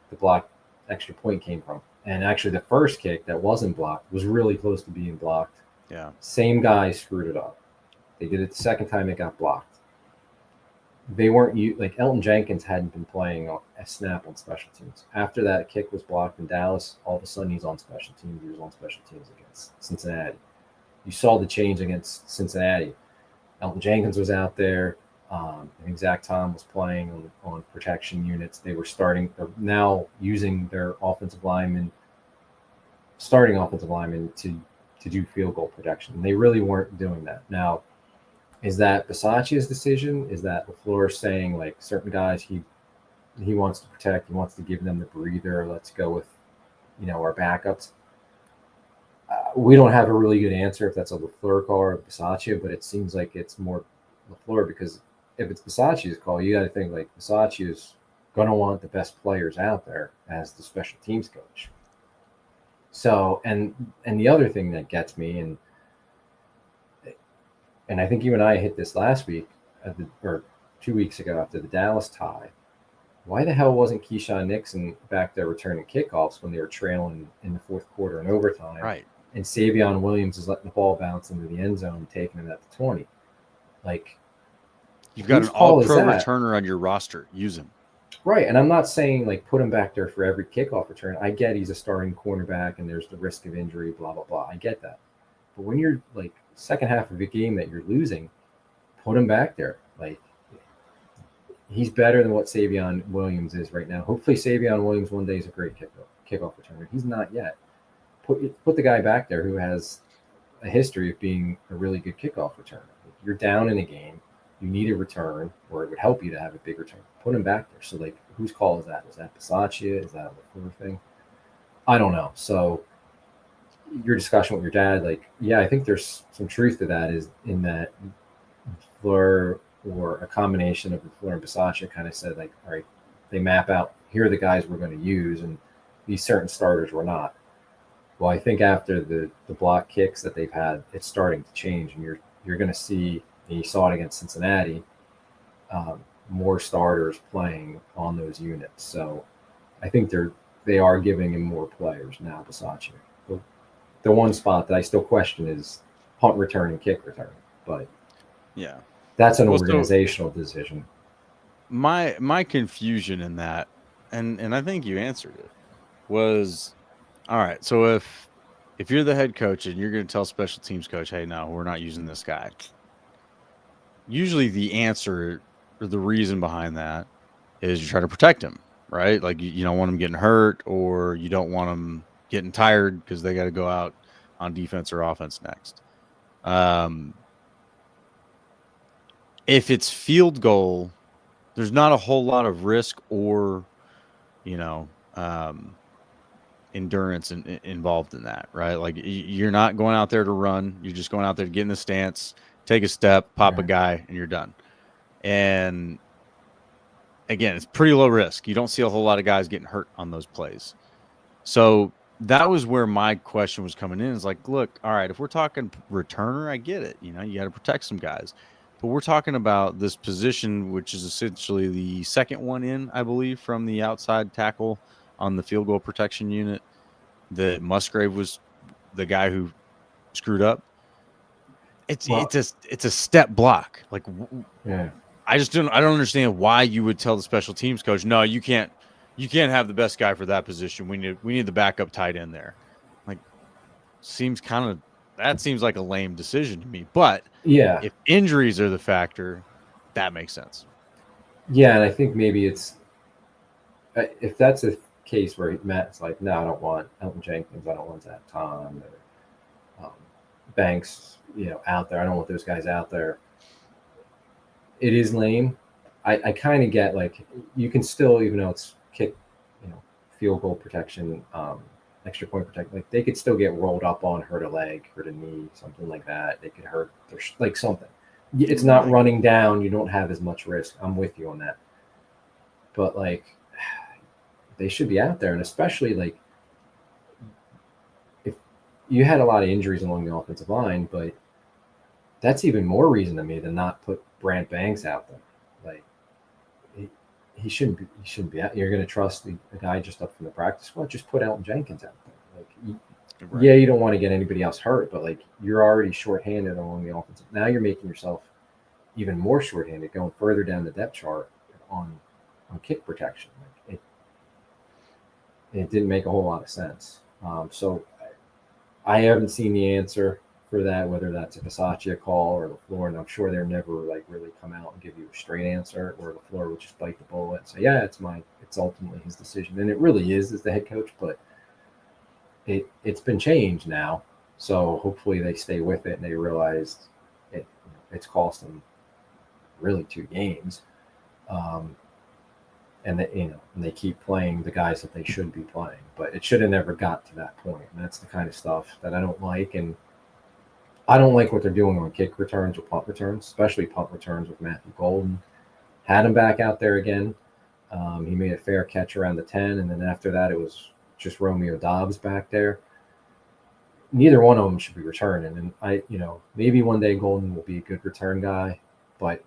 D: the blocked extra point came from. And actually the first kick that wasn't blocked was really close to being blocked.
C: Yeah.
D: Same guy screwed it up. They did it the second time it got blocked. They weren't like Elton Jenkins hadn't been playing a snap on special teams. After that kick was blocked in Dallas, all of a sudden he's on special teams. He was on special teams against Cincinnati. You saw the change against Cincinnati. Elton Jenkins was out there. I think Zach Tom was playing on protection units. They're now using their starting offensive linemen to do field goal protection. And they really weren't doing that. Now, is that Bisaccia's decision? Is that LaFleur saying like certain guys he wants to protect, he wants to give them the breather? Let's go with, our backups. We don't have a really good answer if that's a LaFleur call or Bisaccia, but it seems like it's more LaFleur, because if it's Bisaccia's call, you got to think like Bisaccia is going to want the best players out there as the special teams coach. So, and the other thing that gets me, and I think you and I hit this last week, or 2 weeks ago after the Dallas tie, why the hell wasn't Keyshawn Nixon back there returning kickoffs when they were trailing in the fourth quarter and overtime?
C: Right.
D: And Savion Williams is letting the ball bounce into the end zone and taking it at the 20. Like,
C: you've got an all-pro returner on your roster. Use him.
D: Right. And I'm not saying like put him back there for every kickoff return. I get he's a starting cornerback and there's the risk of injury, blah, blah, blah. I get that. But when you're like second half of a game that you're losing, put him back there. Like, he's better than what Savion Williams is right now. Hopefully Savion Williams one day is a great kickoff returner. He's not yet. Put the guy back there who has a history of being a really good kickoff returner. You're down in a game. You need a return, or it would help you to have a big return. Put him back there. So, like, whose call is that? Is that Bisaccia? Is that a LaFleur thing? I don't know. So, your discussion with your dad, like, yeah, I think there's some truth to that, is in that LaFleur, or a combination of LaFleur and Bisaccia, kind of said, like, all right, they map out, here are the guys we're going to use, and these certain starters were not. Well, I think after the block kicks that they've had, it's starting to change, and you're going to see, and you saw it against Cincinnati, more starters playing on those units. So I think they are giving him more players now, Bisaccia. The one spot that I still question is punt return and kick return, but
C: yeah,
D: that's an organizational decision.
C: My confusion in that, and I think you answered it, was, all right, so if you're the head coach and you're going to tell special teams coach, hey, no, we're not using this guy, usually the answer or the reason behind that is you try to protect him, right? Like, you don't want him getting hurt, or you don't want him getting tired because they got to go out on defense or offense next. If it's field goal, there's not a whole lot of risk or, endurance involved in that, right? Like, you're not going out there to run. You're just going out there to get in the stance, take a step, pop a guy, and you're done. And again, it's pretty low risk. You don't see a whole lot of guys getting hurt on those plays. So that was where my question was coming in. Is like, look, all right, if we're talking returner, I get it. You know, you got to protect some guys. But we're talking about this position, which is essentially the second one in, I believe, from the outside tackle on the field goal protection unit. That Musgrave was the guy who screwed up. It's a step block. Like,
D: Yeah.
C: I don't understand why you would tell the special teams coach, no, you can't have the best guy for that position. We need the backup tight end there. Like, that seems like a lame decision to me. But
D: Yeah.
C: if injuries are the factor, that makes sense.
D: Yeah, and I think maybe it's if that's a case where Matt's like, no, I don't want Elton Jenkins, I don't want Zach Tom or Banks, out there. I don't want those guys out there. It is lame. I kind of get like you can still, even though it's kick, field goal protection, extra point protection, like they could still get rolled up on, hurt a leg, hurt a knee, something like that. They could hurt like something. It's not running down. You don't have as much risk. I'm with you on that. But like, they should be out there, and especially like if you had a lot of injuries along the offensive line, but that's even more reason to me to not put Brant Banks out there. Like he shouldn't be out. You're going to trust the guy just up from the practice squad. Just put Elton Jenkins out there. Like,
C: right.
D: Yeah, you don't want to get anybody else hurt, but like you're already shorthanded along the offensive. Now you're making yourself even more shorthanded, going further down the depth chart on kick protection. Like it didn't make a whole lot of sense. So I haven't seen the answer for that, whether that's a Bisaccia call or LaFleur, and I'm sure they'll never like really come out and give you a straight answer, or LaFleur will just bite the bullet and say, yeah, it's ultimately his decision. And it really is as the head coach, but it's been changed now. So hopefully they stay with it and they realize it's cost them really 2 games. And they keep playing the guys that they should be playing, but it should have never got to that point. And that's the kind of stuff that I don't like. And I don't like what they're doing on kick returns or punt returns, especially punt returns with Matthew Golden. Had him back out there again. He made a fair catch around the 10, and then after that it was just Romeo Doubs back there. Neither one of them should be returning. And maybe one day Golden will be a good return guy, but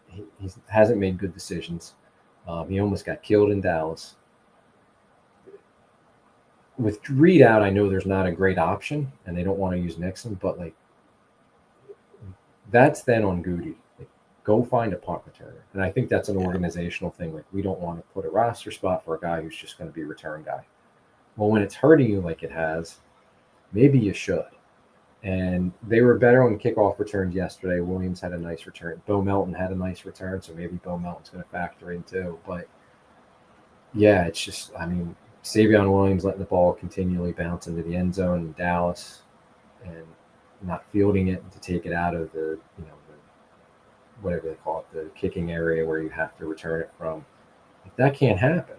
D: he hasn't made good decisions. He almost got killed in Dallas. With Reed out, I know there's not a great option, and they don't want to use Nixon, but like that's then on Goody. Like, go find a punt returner, and I think that's an organizational thing. Like we don't want to put a roster spot for a guy who's just going to be a return guy. Well, when it's hurting you like it has, maybe you should. And they were better on kickoff returns yesterday. Williams had a nice return. Bo Melton had a nice return, so maybe Bo Melton's going to factor in too. But yeah, it's just, Savion Williams letting the ball continually bounce into the end zone in Dallas and not fielding it to take it out of the whatever they call it, the kicking area where you have to return it from. Like, that can't happen.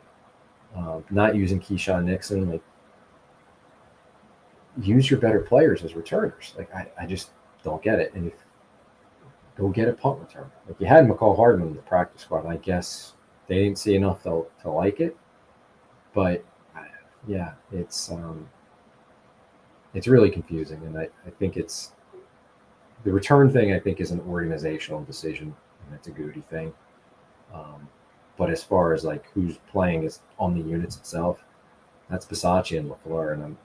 D: Not using Keyshawn Nixon, like, use your better players as returners. Like I just don't get it. And go get a punt returner. Like you had McCall Hardman in the practice squad. I guess they didn't see enough to like it. But yeah, it's really confusing. And I think it's the return thing. I think is an organizational decision, and it's a Goody thing. But as far as like who's playing is on the units itself, that's Bisaccia and LaFleur, and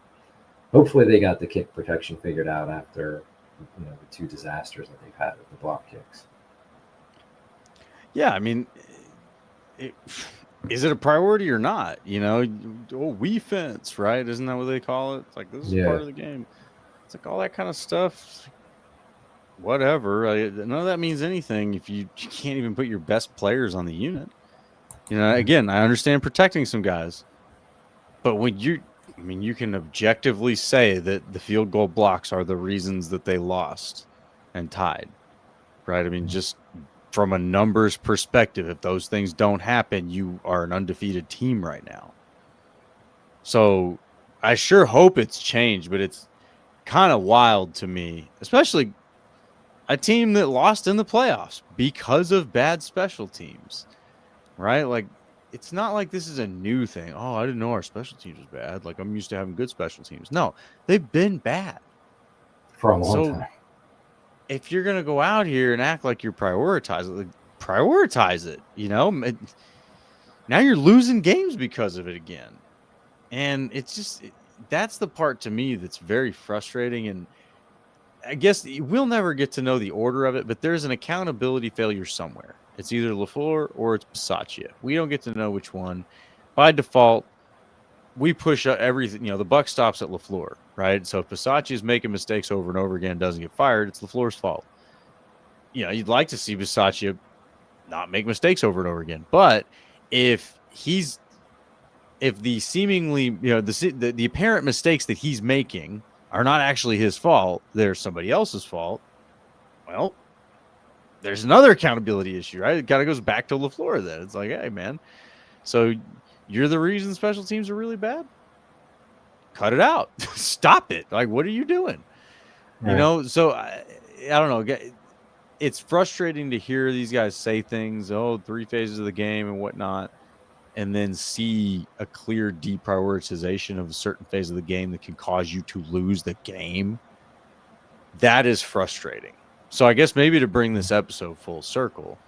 D: hopefully they got the kick protection figured out after the 2 disasters that they've had with the block kicks.
C: Yeah, is it a priority or not? We fence, right? Isn't that what they call it? It's like this is part of the game. It's like all that kind of stuff. Whatever. None of that means anything if you can't even put your best players on the unit. Again, I understand protecting some guys, but when you can objectively say that the field goal blocks are the reasons that they lost and tied, right? Just from a numbers perspective, if those things don't happen, you are an undefeated team right now. So I sure hope it's changed, but it's kind of wild to me, especially a team that lost in the playoffs because of bad special teams. right? Like, it's not like this is a new thing. Oh, I didn't know our special teams was bad. Like, I'm used to having good special teams. No, they've been bad
D: for a long
C: so
D: time.
C: if you're gonna go out here and act like you're prioritizing, like, prioritize it. Now you're losing games because of it again, and it's just that's the part to me that's very frustrating. And I guess we'll never get to know the order of it, but there's an accountability failure somewhere. It's either LaFleur or it's Bisaccia. We don't get to know which one. By default, we push everything. The buck stops at LaFleur, right? So if Bisaccia is making mistakes over and over again, doesn't get fired, it's LaFleur's fault. You'd like to see Bisaccia not make mistakes over and over again, but if the seemingly, the apparent mistakes that he's making are not actually his fault, they're somebody else's fault, well, there's another accountability issue, right? It kind of goes back to LaFleur then. It's like, hey, man, so you're the reason special teams are really bad? Cut it out. Stop it. Like, what are you doing?
D: Right.
C: So I don't know. It's frustrating to hear these guys say things, 3 phases of the game and whatnot, and then see a clear deprioritization of a certain phase of the game that can cause you to lose the game. That is frustrating. So I guess maybe to bring this episode full circle,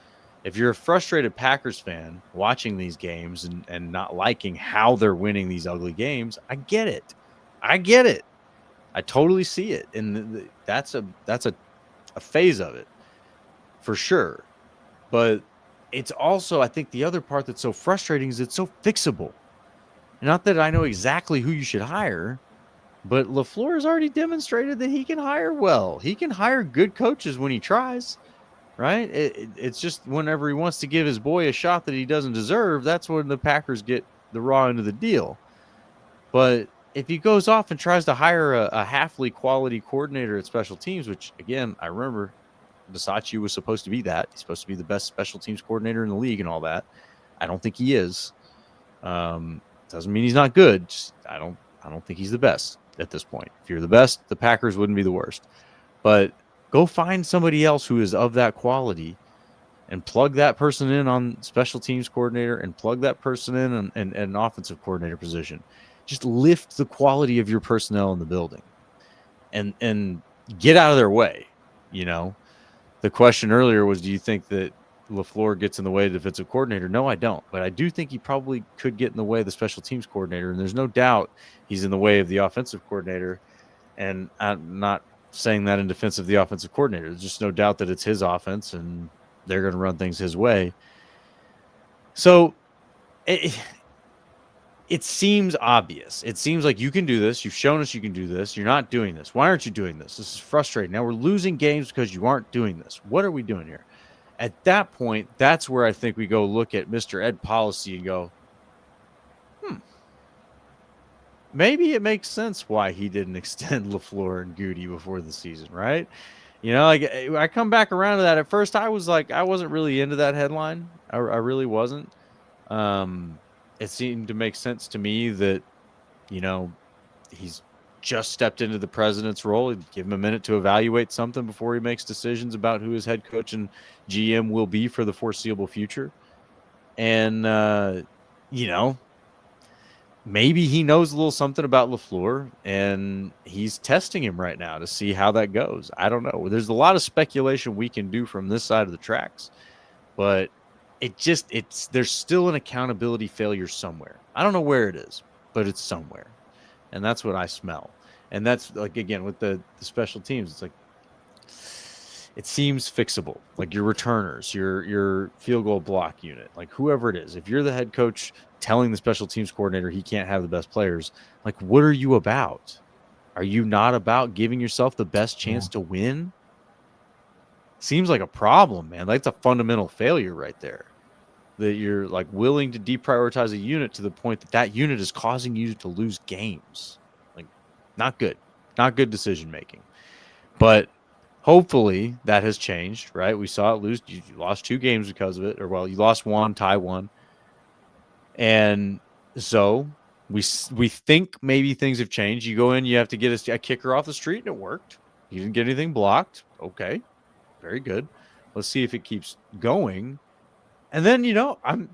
C: if you're a frustrated Packers fan watching these games and not liking how they're winning these ugly games, I get it. I totally see it. And that's a phase of it for sure. But it's also, I think the other part that's so frustrating is it's so fixable. Not that I know exactly who you should hire, but LaFleur has already demonstrated that he can hire well. He can hire good coaches when he tries, right? It's just whenever he wants to give his boy a shot that he doesn't deserve, that's when the Packers get the raw end of the deal. But if he goes off and tries to hire a halfly quality coordinator at special teams, which, again, I remember Bisaccia was supposed to be that. He's supposed to be the best special teams coordinator in the league and all that. I don't think he is. Doesn't mean he's not good. Just, I don't think he's the best at this point. If you're the best, the Packers wouldn't be the worst. But go find somebody else who is of that quality and plug that person in on special teams coordinator and plug that person in an offensive coordinator position. Just lift the quality of your personnel in the building and get out of their way. The question earlier was, do you think that LaFleur gets in the way of the defensive coordinator? No, I don't. But I do think he probably could get in the way of the special teams coordinator. And there's no doubt he's in the way of the offensive coordinator. And I'm not saying that in defense of the offensive coordinator. There's just no doubt that it's his offense and they're going to run things his way. So it seems obvious. It seems like you can do this. You've shown us you can do this. You're not doing this. Why aren't you doing this? This is frustrating. Now we're losing games because you aren't doing this. What are we doing here? At that point, that's where I think we go look at Mr. Ed Policy and go, maybe it makes sense why he didn't extend LaFleur and Goody before the season, right? I come back around to that. At first, I was like, I wasn't really into that headline. I really wasn't. It seemed to make sense to me that, he's just stepped into the president's role. He'd give him a minute to evaluate something before he makes decisions about who his head coach and GM will be for the foreseeable future. And, maybe he knows a little something about LaFleur and he's testing him right now to see how that goes. I don't know. There's a lot of speculation we can do from this side of the tracks, but there's still an accountability failure somewhere. I don't know where it is, but it's somewhere. And that's what I smell. And that's like, again, with the special teams, it's like, it seems fixable. Like your returners, your field goal block unit, like whoever it is, if you're the head coach telling the special teams coordinator he can't have the best players, like what are you about? Are you not about giving yourself the best chance to win? Seems like a problem, man. Like, that's a fundamental failure right there. That you're like willing to deprioritize a unit to the point that unit is causing you to lose games. Like, not good decision making. But hopefully that has changed, right? We saw it lose. You lost 2 games because of it, you lost 1, tie 1, and so we think maybe things have changed. You go in, you have to get a kicker off the street, and it worked. You didn't get anything blocked. Okay, very good. Let's see if it keeps going. And then, I'm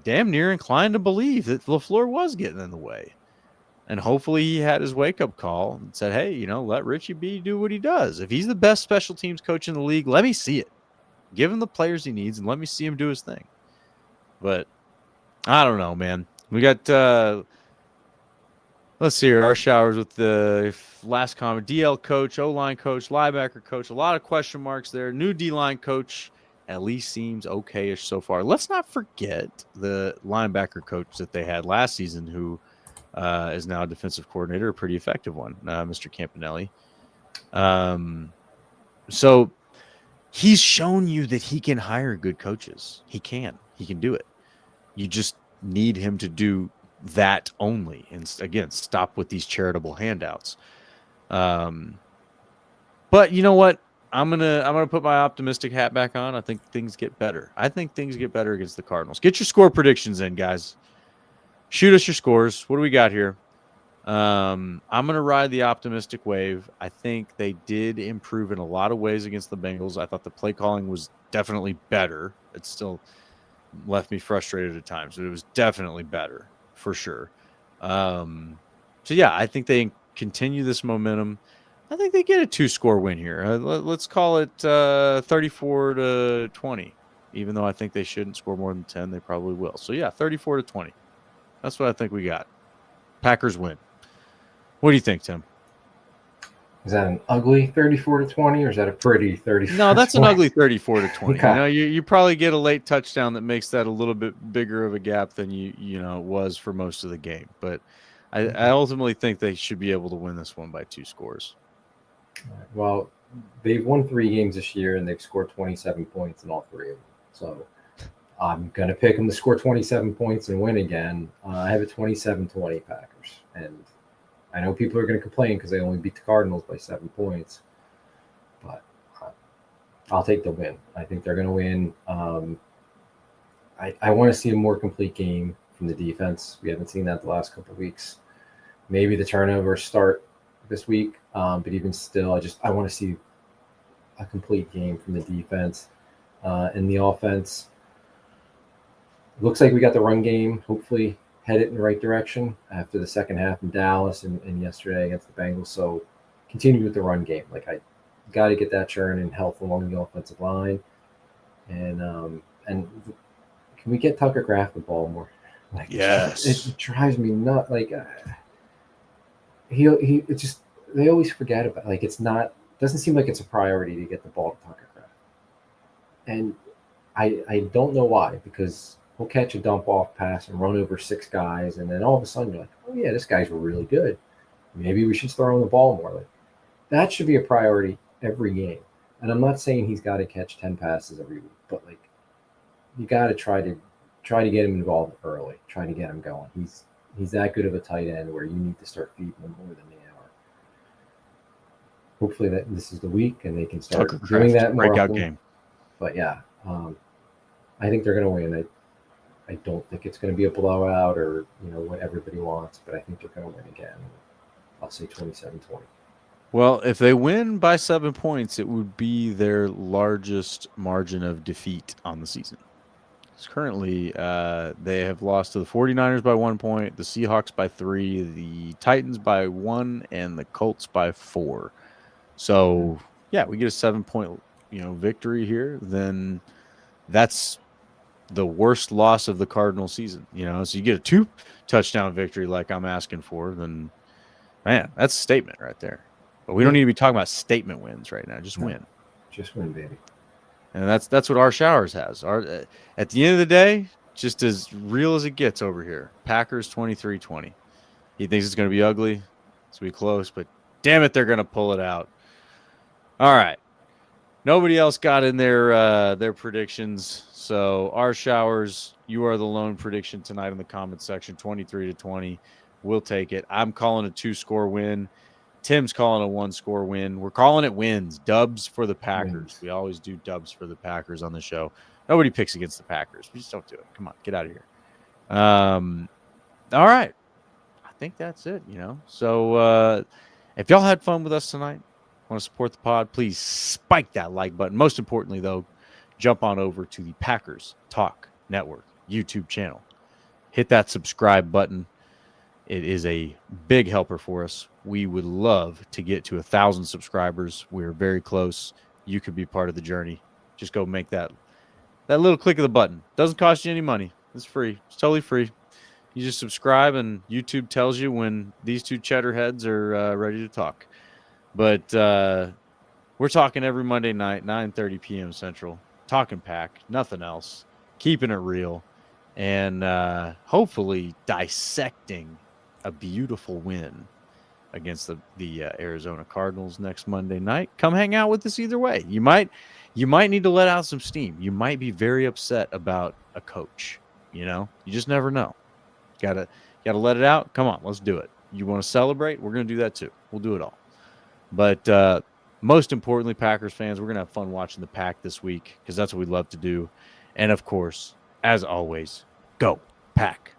C: damn near inclined to believe that LaFleur was getting in the way. And hopefully he had his wake-up call and said, hey, let Richie B do what he does. If he's the best special teams coach in the league, let me see it. Give him the players he needs and let me see him do his thing. But I don't know, man. We got let's see here. Our showers with the last comment. DL coach, O-line coach, linebacker coach. A lot of question marks there. New D-line coach at least seems okay-ish so far. Let's not forget the linebacker coach that they had last season who is now a defensive coordinator, a pretty effective one, Mr. Campanelli. So he's shown you that he can hire good coaches. He can do it. You just need him to do that only. And again, stop with these charitable handouts. But you know what? I'm gonna put my optimistic hat back on. I think things get better. I think things get better against the Cardinals. Get your score predictions in, guys. Shoot us your scores. What do we got here? I'm gonna ride the optimistic wave. I think they did improve in a lot of ways against the Bengals. I thought the play calling was definitely better. It still left me frustrated at times, but it was definitely better for sure. So yeah, I think they continue this momentum. I think they get a 2-score win here. Let's call it 34-20. Even though I think they shouldn't score more than 10, they probably will. So yeah, 34-20. That's what I think we got. Packers win. What do you think, Tim?
D: Is that an ugly 34-20, or is that a pretty 34?
C: No, that's an ugly 34-20.
D: Okay.
C: You probably get a late touchdown that makes that a little bit bigger of a gap than it was for most of the game. But I ultimately think they should be able to win this one by 2 scores.
D: Well, they've won 3 games this year, and they've scored 27 points in all 3 of them. So I'm going to pick them to score 27 points and win again. I have a 27-20 Packers. And I know people are going to complain because they only beat the Cardinals by 7 points. But I'll take the win. I think they're going to win. I want to see a more complete game from the defense. We haven't seen that the last couple of weeks. Maybe the turnovers start this week. But even still, I want to see a complete game from the defense. And the offense, looks like we got the run game, hopefully headed in the right direction after the second half in Dallas and yesterday against the Bengals. So continue with the run game. Like, I got to get that churn and health along the offensive line. And can we get Tucker Kraft the ball more? Like,
C: yes.
D: It drives me nuts. Like, it just, they always forget about, like, doesn't seem like it's a priority to get the ball to Tucker Kraft. And I don't know why, because he'll catch a dump off pass and run over 6 guys, and then all of a sudden you're like, oh yeah, this guy's really good. Maybe we should throw him the ball more. Like, that should be a priority every game. And I'm not saying he's got to catch 10 passes every week, but like, you got to try to get him involved early. Try to get him going. He's that good of a tight end where you need to start feeding him more than they are. Hopefully that this is the week and they can start
C: Tucker
D: doing
C: Kraft,
D: that more
C: breakout
D: often.
C: game.
D: But yeah, I think they're going to win. I don't think it's going to be a blowout or what everybody wants, but I think they're going to win again. I'll say 27-20.
C: Well, if they win by 7 points, it would be their largest margin of defeat on the season. Because currently, they have lost to the 49ers by 1 point, the Seahawks by 3, the Titans by 1, and the Colts by 4. So, yeah, we get a 7-point, victory here. Then that's the worst loss of the Cardinal season. So you get a 2-touchdown victory like I'm asking for. Then, man, that's a statement right there. But we don't need to be talking about statement wins right now. Just win.
D: Just win, baby.
C: And that's what our showers has. At the end of the day, just as real as it gets over here. Packers 23-20. He thinks it's going to be ugly. It's going to be close, but damn it, they're going to pull it out. All right. Nobody else got in their predictions. So our showers, you are the lone prediction tonight in the comment section, 23-20. We'll take it. I'm calling a 2-score win. Tim's calling a 1-score win. We're calling it wins, dubs for the Packers.
D: Wins.
C: We always do dubs for the Packers on the show. Nobody picks against the Packers. We just don't do it. Come on, get out of here. All right. I think that's it, So if y'all had fun with us tonight, want to support the pod, please spike that like button. Most importantly, though, jump on over to the Packers Talk Network YouTube channel. Hit that subscribe button. It is a big helper for us. We would love to get to 1,000 subscribers. We're very close. You could be part of the journey. Just go make that little click of the button. Doesn't cost you any money. It's free. It's totally free. You just subscribe, and YouTube tells you when these two cheddar heads are ready to talk. But we're talking every Monday night, 9:30 p.m. Central. Talking Pack, nothing else. Keeping it real, and hopefully dissecting a beautiful win against the Arizona Cardinals next Monday night. Come hang out with us either way. You might need to let out some steam. You might be very upset about a coach. You just never know. Gotta let it out. Come on, let's do it. You want to celebrate? We're going to do that too. We'll do it all. But most importantly, Packers fans, we're going to have fun watching the Pack this week because that's what we love to do. And of course, as always, go Pack.